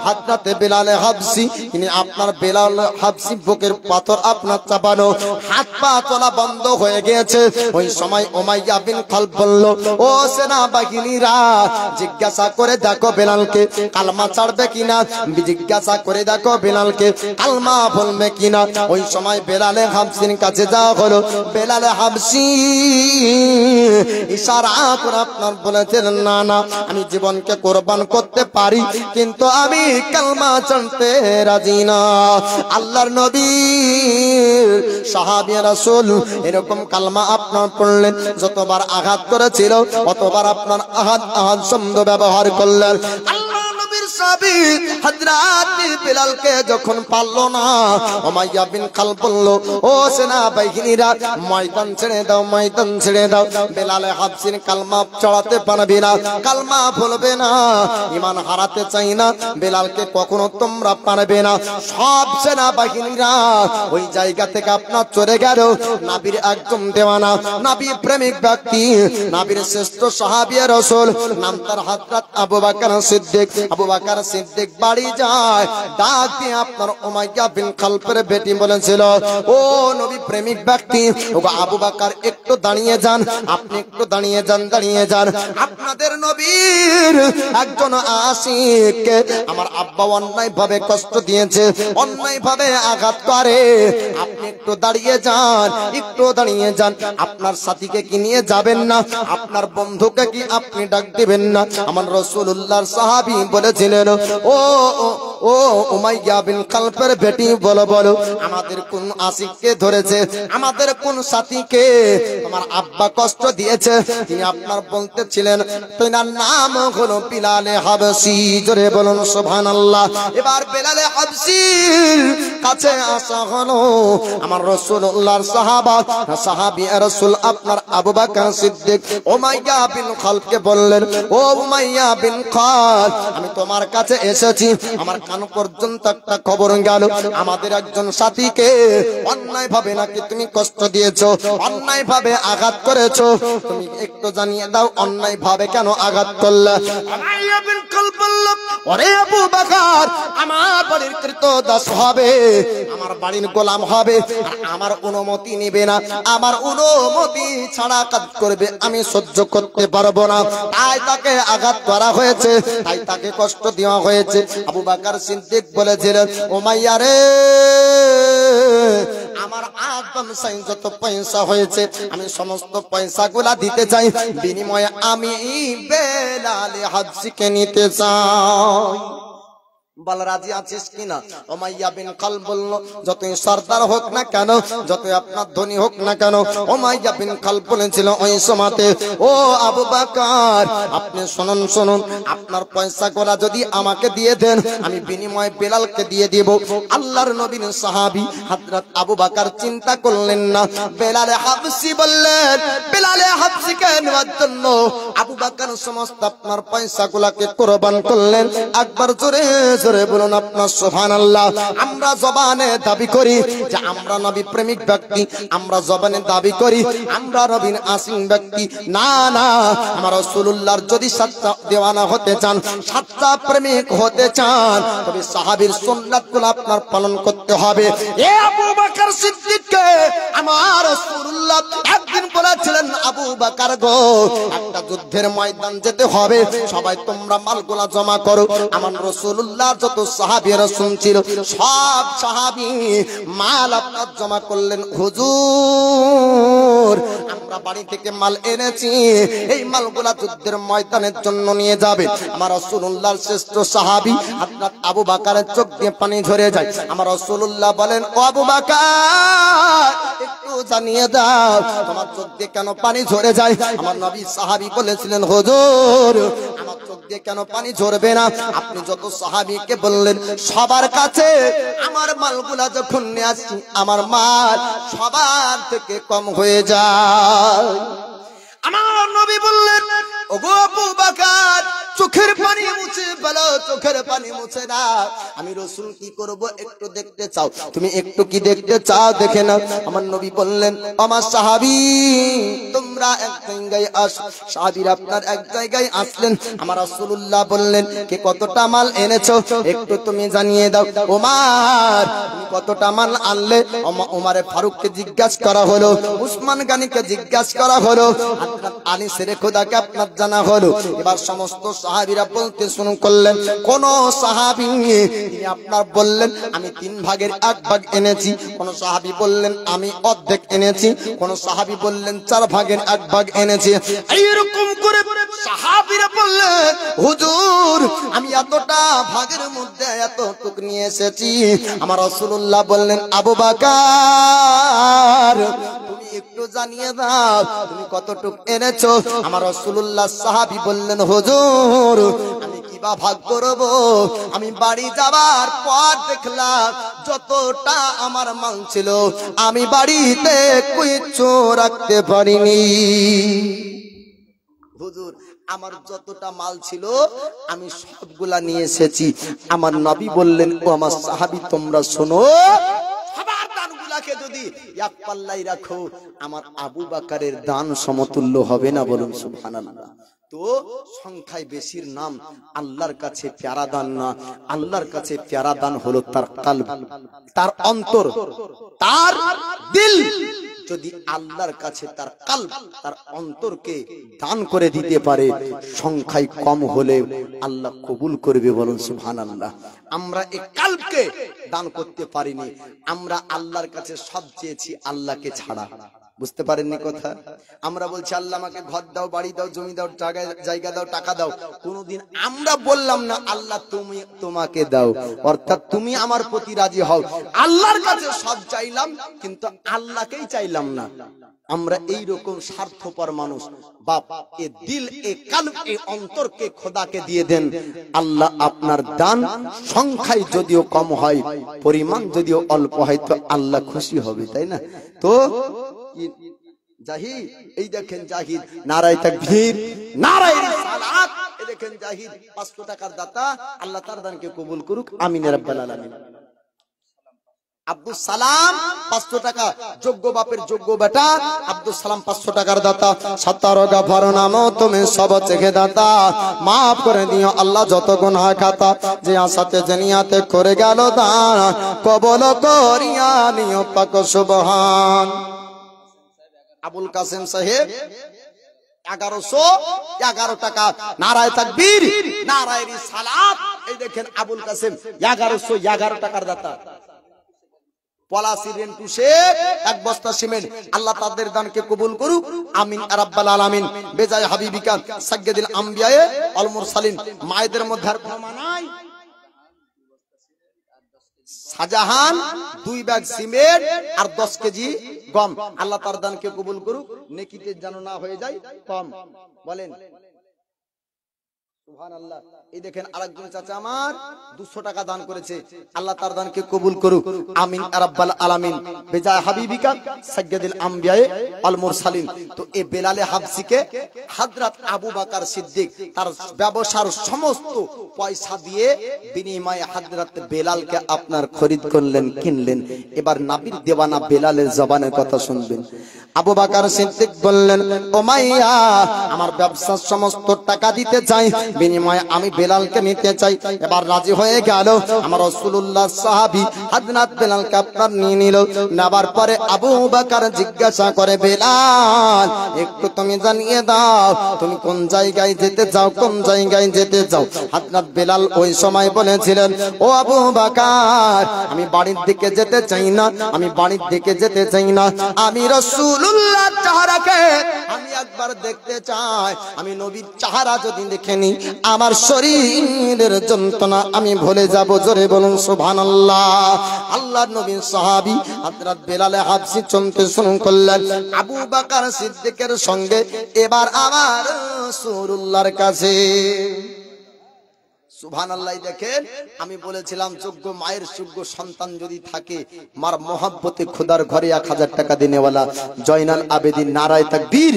হযরত বেলাল হাবশি, তিনি আপনার বেলাল হাবশি বুকের পাথর আপনার চাপানো, হাত পা চলা বন্ধ হয়ে গিয়েছে। ওই সময় উমাইয়া বিন খালফ বলল, ও সেনা বাহিনীরা, জিজ্ঞাসা করে দেখো বেলালকে কালমা ছাড়বে কিনা, জিজ্ঞাসা করে দেখো বেলালকে কালমা বলবে কিনা। ওই সময় বেলালে হাবশির কাছে যাওয়া হলো। বেলালে হাবশি ইশারা করে আপনার বলেছেন, না না, আমি জীবনকে কোরবান করতে পারি, কিন্তু আমি কালমা ছাড়তে রাজি না। আল্লাহর নবী সাহাবী রাসূল এরকম কালমা আপনার পড়লেন, যতবার আঘাত করেছিল অতবার আপনার আহাদ শব্দ ব্যবহার করলেন। আল্লাহর নবীর সাহাবী হযরত বেলালকে যখন পারলো না, উমাইয়া বিন খালফ বলল, ও সেনা বাহিনীরা, ময়দান ছেড়ে দাও, ময়দান ছেড়ে দাও, বেলালে হাবশির কালমা চড়াতে পারবে না, কালমা বলবে না, ঈমান হারাতে চাই না, বেলালকে কখনো তোমরা পারবে না। সব সেনা বাহিনীরা ওই জায়গা থেকে আপনার চলে গেল। নবীর একজন দেওয়ানা, নবী প্রেমিক ব্যক্তি, নবীর শ্রেষ্ঠ সাহাবী রাসূল, নাম তার হযরত আবু বকর সিদ্দিক। আবু বকর সিদ্দিক বাড়ি যায়, ডাক দিয়ে আপনার উমাইয়া বিন খালফের বেটি বলেছিল, ও নবী প্রেমিক ব্যক্তি, ও আবু বকর একটু দাঁড়িয়ে যান, আপনি একটু দাঁড়িয়ে যান, দাঁড়িয়ে যান। আপনাদের নবীর একজন আশিককে আমার আব্বা অন্যায় ভাবে কষ্ট দিয়েছে, অন্যায় ভাবে আঘাত করে, আপনি একটু দাঁড়িয়ে যান, একটু দাঁড়িয়ে যান। আপনার সাথীকে কি নিয়ে যাবেন না? আপনার বন্ধুকে কি আপনি ডাক দিবেন না? আমার রাসূলুল্লাহর সাহাবী বলেছিলেন, ও ও উমাইয়া বিন খালফের বেটি, বলো বলো, আমাদের কোন আশিককে ধরেছে, আমাদের কোন সাথীকে তোমার আব্বা কষ্ট দিয়েছে? তিনি আপনার বলতেছিলেন, তার নাম হলো বিলালে হাবশী। জোরে বলুন সুবহানাল্লাহ। এবার বিলালে হাবশীর কাছে আসা হলো আমার রাসূলুল্লাহর সাহাবী রাসূল আপনার আবু বকর সিদ্দিক উমাইয়া বিন খালফকে বললেন, ও উমাইয়া বিন খালফ, আমি তোমার কাছে এসেছি, আমার কান পর্যন্ত একটা খবর গেল, আমাদের একজন সাথীকে অন্যায় ভাবে নাকি তুমি কষ্ট দিয়েছো, অন্যায় ভাবে আঘাত করেছো, তুমি একটু জানিয়ে দাও অন্যায় ভাবে কেন আঘাত করলে? উমাইয়া বিন খালফ বলল, ওরে আবু বকর, আমার বাড়ির কৃতদাস হবে, আমার বাড়ির গোলাম হবে, আর আমার অনুমতি নেবে না, আমার অনুমতি ছাড়া কাজ করবে, আমি সহ্য করতে পারবো না, তাই তাকে আঘাত করা হয়েছে, তাই তাকে কষ্ট দেওয়া হয়েছে। আবু বকর সিদ্দিক বলেছিলেন, উমাইয়া রে, আমার আদম সাই যত পয়সা হয়েছে আমি সমস্ত পয়সাগুলা দিতে চাই, বিনিময়ে আমি বেলালে হাবশীকে নিতে চাই। বল রাজি আছিস কিনা? উমাইয়া বিন খালফ বলল, যতই সরদার হোক না কেন, যতই আপনার ধনী হোক না কেন, উমাইয়া বিন খালফ বলেছিল ওই সময়তে, ও আবু বকর, আপনি শুনুন শুনুন, আপনার পয়সাগুলা যদি আমাকে দিয়ে দেন, আমি বিনিময়ে বেলালকে দিয়ে দিব। আল্লাহর নবীর সাহাবী হযরত আবু বকর চিন্তা করলেন না, বেলালে হাবশী বললেন, বেলালে হাবশীকে নেওয়ার জন্য আবু বকর সমস্ত আপনার পয়সাগুলাকে কুরবান করলেন। একবার জোরে জোরে বলুন আপনার সুবহানাল্লাহ। আমরা জবানে দাবি করি যে আমরা নবী প্রেমিক ব্যক্তি, আমরা জবানে দাবি করি আমরা নবীর আশিক ব্যক্তি। না না, আমার রাসূলুল্লাহর যদি সচ্চা দেওয়ানা হতে চান, সচ্চা প্রেমিক হতে চান, তবে সাহাবীর সুন্নাতগুলো আপনার পালন করতে হবে। এ আবু বকর সিদ্দিককে আমার রাসূলুল্লাহ একদিন বলেছিলেন, আবু বকর গো, একটা যুদ্ধের ময়দান যেতে হবে, সবাই তোমরা মালগুলা জমা করো। আমার রাসূলুল্লাহ যত সাহাবী রাসূল ছিল সব সাহাবী মাল আপনার জমা করলেন। হুজুর, আমরা বাড়ি থেকে মাল এনেছি, এই মালগুলা যুদ্ধের ময়দানের জন্য নিয়ে যাবে। আমার রাসূলুল্লাহর শ্রেষ্ঠ সাহাবী হযরত আবু বকরের চোখ দিয়ে পানি ঝরে যায়। আমার রাসূলুল্লাহ বলেন, ও আবু বকর, একটু জানিয়ে দাও তোমার চোখ দিয়ে কেন পানি ঝরে যায়? আমার নবী সাহাবী বলেছিলেন, হুজুর, আমার চোখ দিয়ে কেন পানি ঝরবে না? আপনি যত সাহাবীকে বললেন, সবার কাছে আমার মালগুলা যখন নিয়ে আসি, আমার মাল সবার থেকে কম হয়ে যায়। আমার নবী বললেন, ওগো আবু বকর, চোখের পানি মুছে ফেলো, চোখের পানি মুছে না। আমি রাসূল কি করব একটু দেখতে চাও? তুমি একটু কি দেখতে চাও? দেখে নাও। আমার নবী বললেন, আমার সাহাবী, তোমরা এক জায়গায় আসো। সাহাবীরা আপনার এক জায়গায় আসলেন। আমার রাসূলুল্লাহ বললেন, কে কতটা মাল এনেছো একটু তুমি জানিয়ে দাও। ওমর, তুমি কতটা মাল আনলে? ওমরে ফারুককে জিজ্ঞাসা করা হলো, উসমান গনিকে জিজ্ঞাসা করা হলো, হযরত আলী শেরে খোদাকে আপনার জানা হলো। এবার সমস্ত সাহাবীরা বলতে শুরু করলেন। কোন সাহাবী তিনি আপনার বললেন, আমি 3 ভাগের 1 ভাগ এনেছি। কোন সাহাবী বললেন, আমি অর্ধেক এনেছি। কোন সাহাবী বললেন, 4 ভাগের 1 ভাগ এনেছি। এইরকম করে সাহাবীরা বললেন, হুজুর, আমি এতটা ভাগের মধ্যে এতটুক নিয়ে এসেছি। আমার রাসূলুল্লাহ বললেন, আবু বকর, তুমি একটু জানিয়ে দাও তুমি কতটুক এনেছো? আমার রাসূলুল্লাহ সাহাবী বললেন, হুজুর, আমি কিবা ভাগ করব? আমি বাড়ি যাবার পর দেখলাম যতটা আমার মাল ছিল আমি বাড়িতে কিচ্ছু রাখতে পারিনি। হুজুর, আমার যতটা মাল ছিল আমি সবগুলা নিয়ে এসেছি। আমার নবী বললেন, ও আমার সাহাবী, তোমরা শোনো, সবার দানগুলাকে যদি এক পাল্লাই রাখো, আমার আবু বকরের দান সমতুল্য হবে না। বলুন সুবহানাল্লাহ। তো সংখ্যায় বেশির নাম আল্লাহর কাছে প্যারা দান না, আল্লাহর কাছে প্যারা দান হলো তার কলব, তার অন্তর, তার দিল। যদি আল্লাহর কাছে তার কলব, তার অন্তরকে দান করে দিতে পারে, সংখ্যায় কম হলে আল্লাহ কবুল করবে, বলুন সুবহানাল্লাহ। আমরা এই কলবকে দান করতে পারিনি, আমরা আল্লাহর কাছে সব চেয়েছি আল্লাহকে ছাড়া। বুঝতে পারেননি কথা? আমরা বলছি আল্লাহ আমাকে ঘর দাও, বাড়ি দাও, জমি দাও, জায়গা দাও, টাকা দাও। কোনদিন আমরা বললাম না আল্লাহ তুমি তোমাকে দাও, অর্থাৎ তুমি আমার প্রতি রাজি হও। আল্লাহর কাছে সব চাইলাম কিন্তু আল্লাহকেই চাইলাম না। আমরা এই রকম স্বার্থপর মানুষ। বাপ এ দিল, এ কলব, এ অন্তরকে খোদাকে দিয়ে দেন। আল্লাহ আপনার দান সংখ্যায় যদিও কম হয়, পরিমাণ যদিও অল্প হয়, তো আল্লাহ খুশি হবে, তাই না? তো জাহিদ, এই দেখেন জাহিদ, নারায়ে তাকবীর, নারায়ে রিসালাত। এই দেখেন জাহিদ 500 টাকার দাতা, আল্লাহ তার দানকে কবুল করুক, আমিন ইয়া রাব্বাল আলামিন। আব্দুল সালাম 500 টাকা, যোগ্য বাপের যোগ্য বেটা আব্দুল সালাম 500 টাকার দাতা। 17 গফর নামো তুমি সব চেখে দাতা, মাফ করে দিও আল্লাহ যত গুনাহ খাতা, যে আসাতে জনিয়াতে করে গেল দান, কবুল করিয়া নিও পাক সুবহান। আবুল কাসেম সাহেব 1111 টাকা, নারায়ে তাকবীর, নারায়ে রিসালাত। এই দেখেন আবুল কাসেম 1111 টাকার দাতা। পলাশী রেন্টু শেখ 1 বস্তা সিমেন্ট, আল্লাহ তাদের দানকে কবুল করুক, আমিন ইয়া রাব্বাল আলামিন। বেজায় হাবিবিকা সাজ্জাদুল আম্বিয়া ওয়াল মুরসালিন, মায়েদের মধ্যে আর ক্ষমা নাই। শাহজাহান 2 ব্যাগ সিমেন্ট আর 10 কেজি গম, আল্লাহ তার দানকে কবুল করুক, নেকিতে যেন না হয়ে যায় কম, বলেন সুবহানাল্লাহ। এই দেখেন আরেকজন চাচা আমার 200 টাকা দান করেছে, আল্লাহ তার দানকে কবুল করুক, আমিন ইয়া রাব্বাল আলামিন। বেজায় হাবিবিকা সাজ্জাদুল আম্বিয়া ওয়াল মুরসালিন। তো এই বেলালে হাবসিকে হযরত আবু বকর সিদ্দিক তার ব্যবসার সমস্ত পয়সা দিয়ে বিনিময়ে হযরত বেলালকে আপনার খরিদ করলেন, কিনলেন। এবার নবীর দেওয়ানা বেলালের জবানের কথা শুনবেন। আবু বকর সিদ্দিক বললেন, ও মাইয়া, আমার ব্যবসার সমস্ত টাকা দিতে চাই, বিনিময়ে আমি বেলালকে নিতে চাই। এবার রাজি হয়ে গেল আমার রাসূলুল্লাহ সাহাবী হযরত বেলালকে আপনার নিয়ে নিল। নেবার পরে আবু বকর জিজ্ঞাসা করে, বেলাল একটু তুমি জানিয়ে দাও তুমি কোন জায়গায় যেতে চাও, কোন জায়গায় যেতে চাও? হযরত বেলাল ওই সময় বলেছিলেন, ও আবু বকর, আমি বাড়ির দিকে যেতে চাই না, আমি বাড়ির দিকে যেতে চাই না, আমি রাসূলুল্লাহ চেহারাকে আমি একবার দেখতে চাই। আমি নবীর চেহারা যদি দেখে নি, আমার শরীরের যন্ত্রণা আমি ভুলে যাব। জোরে বলুন সুবহানাল্লাহ। আল্লাহর নবীর সাহাবী হযরত বেলাল হাবশী চলতে শুরু করলেন আবু বকর সিদ্দিকের সঙ্গে। এবার আমার রাসূলুল্লাহর কাছে, সুবহানাল্লাহ। দেখেন আমি বলেছিলাম যোগ্য মায়ের যোগ্য সন্তান যদি থাকে, মার মোহাব্বতে খোদার ঘরে 1000 টাকা দেনেওয়ালা জয়নাল আবেদিন, নারায়ে তাকবীর,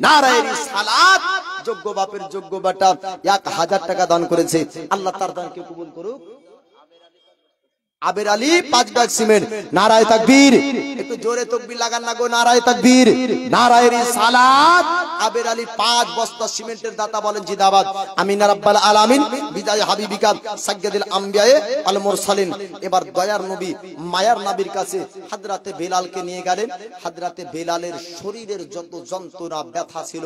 নারায়ে রিসালাত। যোগ্য বাপের যোগ্য বেটা 1000 টাকা দান করেছে, আল্লাহ তার দানকে কবুল করুক। আবের আলী 5 ব্যাগ সিমেন্ট, নারায়ে তাকবীর, একটু জোরে তাকবীর লাগান না গো, নারায়ে তাকবীর, নারায়ে রিসালাত। আবের আলী 5 বস্তা সিমেন্টের দাতা, বলেন জিন্দাবাদ, আমিন ইয়া রাব্বাল আলামিন। বিদায় হাবিবিকা সাজ্জাদুল আম্বিয়া ওয়াল মুরসালিন। এবার দয়ার নবী মায়ার নবীর কাছে হযরতে বেলালকে নিয়ে গেলেন। হযরতে বেলালের শরীরের যত যন্ত্রণা ব্যথা ছিল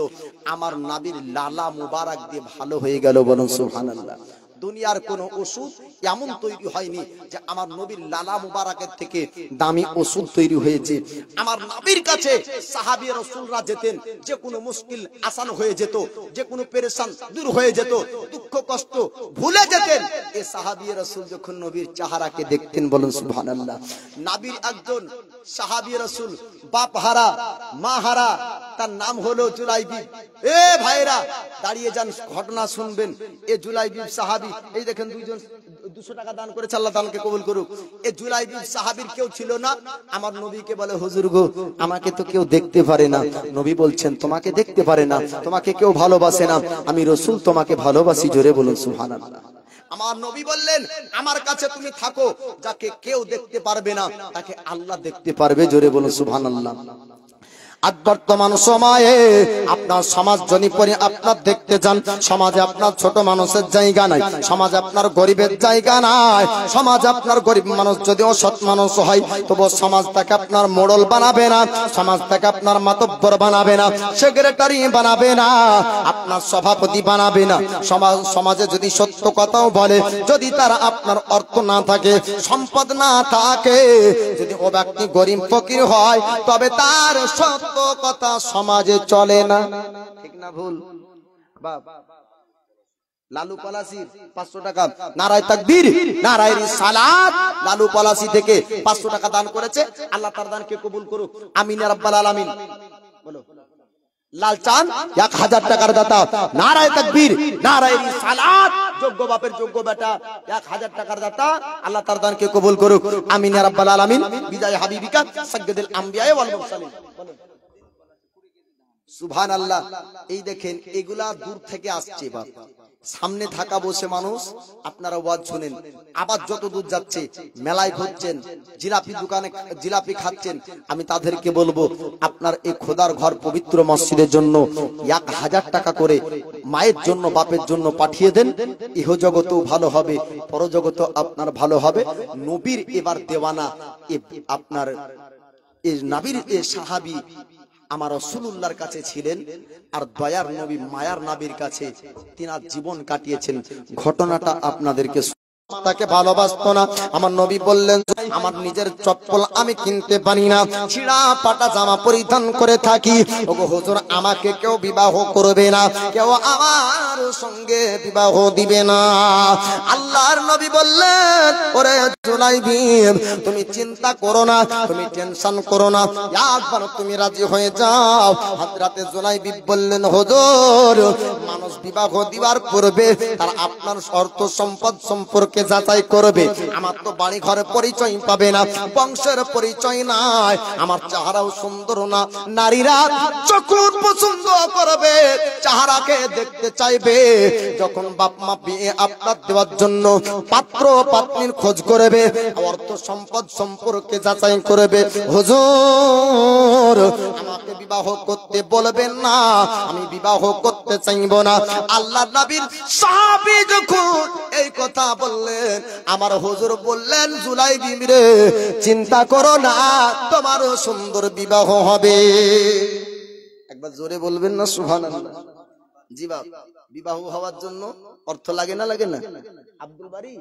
আমার নবীর লালা মুবারক দিয়ে ভালো হয়ে গেল, বলুন সুবহানাল্লাহ। দুনিয়ার কোন ওষুধ এমন তৈরি হয়নি যে আমার নবীর লালা মুবারকের থেকে দামি ওষুধ তৈরি হয়েছে। আমার নবীর কাছে সাহাবী রাসূলরা যেতেন, যে কোনো মুশকিল আসান হয়ে যেত, যে কোনো পেরেশান দূর হয়ে যেত, দুঃখ কষ্ট ভুলে যেতেন। এই সাহাবী রাসূল যখন নবীর চেহারাকে দেখতেন, বলুন সুবহানাল্লাহ। নবীর একজন সাহাবী রাসূল বাপ হারা মা হারা, তার নাম হলো জুলাইবিব। এ ভাইরা দাঁড়িয়ে যান, ঘটনা শুনবেন। এ জুলাইবিব সাহাবী, এই দেখেন দুইজন 200 টাকা দান করেছে, আল্লাহ তাআলাকে কবুল করুক। এই জুলাইবিব সাহাবীর কেউ ছিল না। আমার নবীকে বলে, হুজুর গো, আমাকে তো কেউ দেখতে পারে না। নবী বলছেন, তোমাকে দেখতে পারে না, তোমাকে কেউ ভালোবাসে না, আমি রাসূল তোমাকে ভালোবাসি। জোরে বলুন সুবহানাল্লাহ। আমার নবী বললেন, আমার কাছে তুমি থাকো, যাকে কেউ দেখতে পারবে না তাকে আল্লাহ দেখতে পারবে। জোরে বলুন সুবহানাল্লাহ। আজ বর্তমান সময়ে আপনার সমাজ যদি পরে আপনার দেখতে যান, সমাজে আপনার ছোট মানুষের জায়গা নাই, সমাজে আপনার গরিবের জায়গা নাই। সমাজে আপনার গরিব মানুষ যদি অসৎ মানুষ হয়, তবু সমাজ তাকে আপনার মোড়ল বানাবে না, সমাজ তাকে আপনার মাতব্বর বানাবে না, সেক্রেটারি বানাবে না, আপনার সভাপতি বানাবে না। সমাজে যদি সত্য কথাও বলে, যদি তারা আপনার অর্থ না থাকে, সম্পদ না থাকে, যদি ও ব্যক্তি গরিব ফকির হয়, তবে তার সত্য কথা সমাজে চলে না। ঠিক না ভুল? লালু পলাশির 500 টাকা, নারায়ে তাকবীর, নারায়ে রিসালাত। লালু পলাশি থেকে 500 টাকা দান করেছে, আল্লাহ তার দানকে কবুল করুক, আমিন ইয়া রাব্বাল আলামিন। বলো। লালচাঁদ 1000 টাকার দাতা, নারায়ে তাকবীর, নারায়ে রিসালাত। যোগ্য বাপের যোগ্য বেটা, 1000 টাকার দাতা, আল্লাহ তার দানকে কবুল করুক, আমিন ইয়া রাব্বাল আলামিন। বিদায় হাবিবিকা সাইয়্যিদুল আম্বিয়া ওয়াল মুরসালিন। সুবহানাল্লাহ। এই দেখেন, এগুলা দূর থেকে আসছে বাপ, সামনে থাকা বসে মানুষ। আপনারা ওয়াজ শুনেন, আবার যত দূর যাচ্ছে, মেলায় ঘুরছেন, জিলাপি দোকানে জিলাপি খাচ্ছেন, আমি তাদেরকে বলবো, আপনার এই খোদার ঘর পবিত্র মসজিদের জন্য 1000 টাকা করে মায়ের জন্য, বাপের জন্য পাঠিয়ে দেন। ইহজগতেও ভালো হবে, পরজগতেও আপনার ভালো হবে। নবীর এবার দেওয়ানা, আপনার এই নবীর এই সাহাবী আমার রাসূলুল্লাহর কাছে ছিলেন, আর দয়ার নবী মায়ার নবীর কাছে তিনার জীবন কাটিয়েছেন। ঘটনাটা আপনাদেরকে, তাকে ভালোবাসতো না। আমার নবী বললেন, আমার নিজের চপ্পল আমি কিনতে পারি না, ছিঁড়া পাটা জামা পরিধান করে থাকি। ওগো হুজুর, আমাকে কেউ বিবাহ করবে না, কেউ আমার সঙ্গে বিবাহ দিবে না। আল্লাহর নবী বললেন, ওরে জুলাইবি, তুমি চিন্তা করো না, তুমি টেনশন করো না, একবার তুমি রাজি হয়ে যাও। হযরতে জুলাইবি বললেন, হুজুর, মানুষ বিবাহ দিবার পূর্বে তার আপনার অর্থ সম্পদ সম্পর্কে যাচাই করবে। আমার তো বাড়ি ঘরে পরিচয় পাবে না, বংশের পরিচয় নাই, আমার চেহারাও সুন্দর না। নারীরা যখন পছন্দ করবে, চেহারাকে দেখতে চাইবে। যখন বাপ মা বিয়ে আপনার দেওয়ার জন্য পাত্র পাত্রীর খোঁজ করবে, অর্থ সম্পদ সম্পর্কে যাচাই করবে। হুজুর, আমাকে বিবাহ করতে বলবেন না, আমি বিবাহ করতে চাইব না। আল্লাহ নবীর সাহাবী যখন এই কথা বললেন, আমার হুজুর বললেন, জুলাইবি রে, চিন্তা করো না, তোমার সুন্দর বিবাহ হবে। একবার জোরে বলবেন না সুবহানাল্লাহ? জি বাপ, বিবাহ হওয়ার জন্য অর্থ লাগে না, লাগে না? আব্দুল বারী,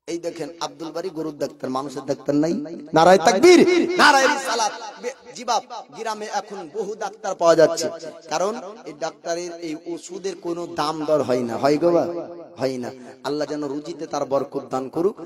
এই দেখেন, আব্দুল বারী গরুর ডাক্তার, মানুষের ডাক্তার নাই। নারায়ে তাকবীর, নারায়ে রিসালাত। জি বাপ, গ্রামে এখন বহু ডাক্তার পাওয়া যাচ্ছে, কারণ এই ডাক্তারের এই ওষুধের কোনো দাম দর হয় না। হয় গো বা? হয় না। আল্লাহ যেন রুজিতে তার বরকত দান করুক।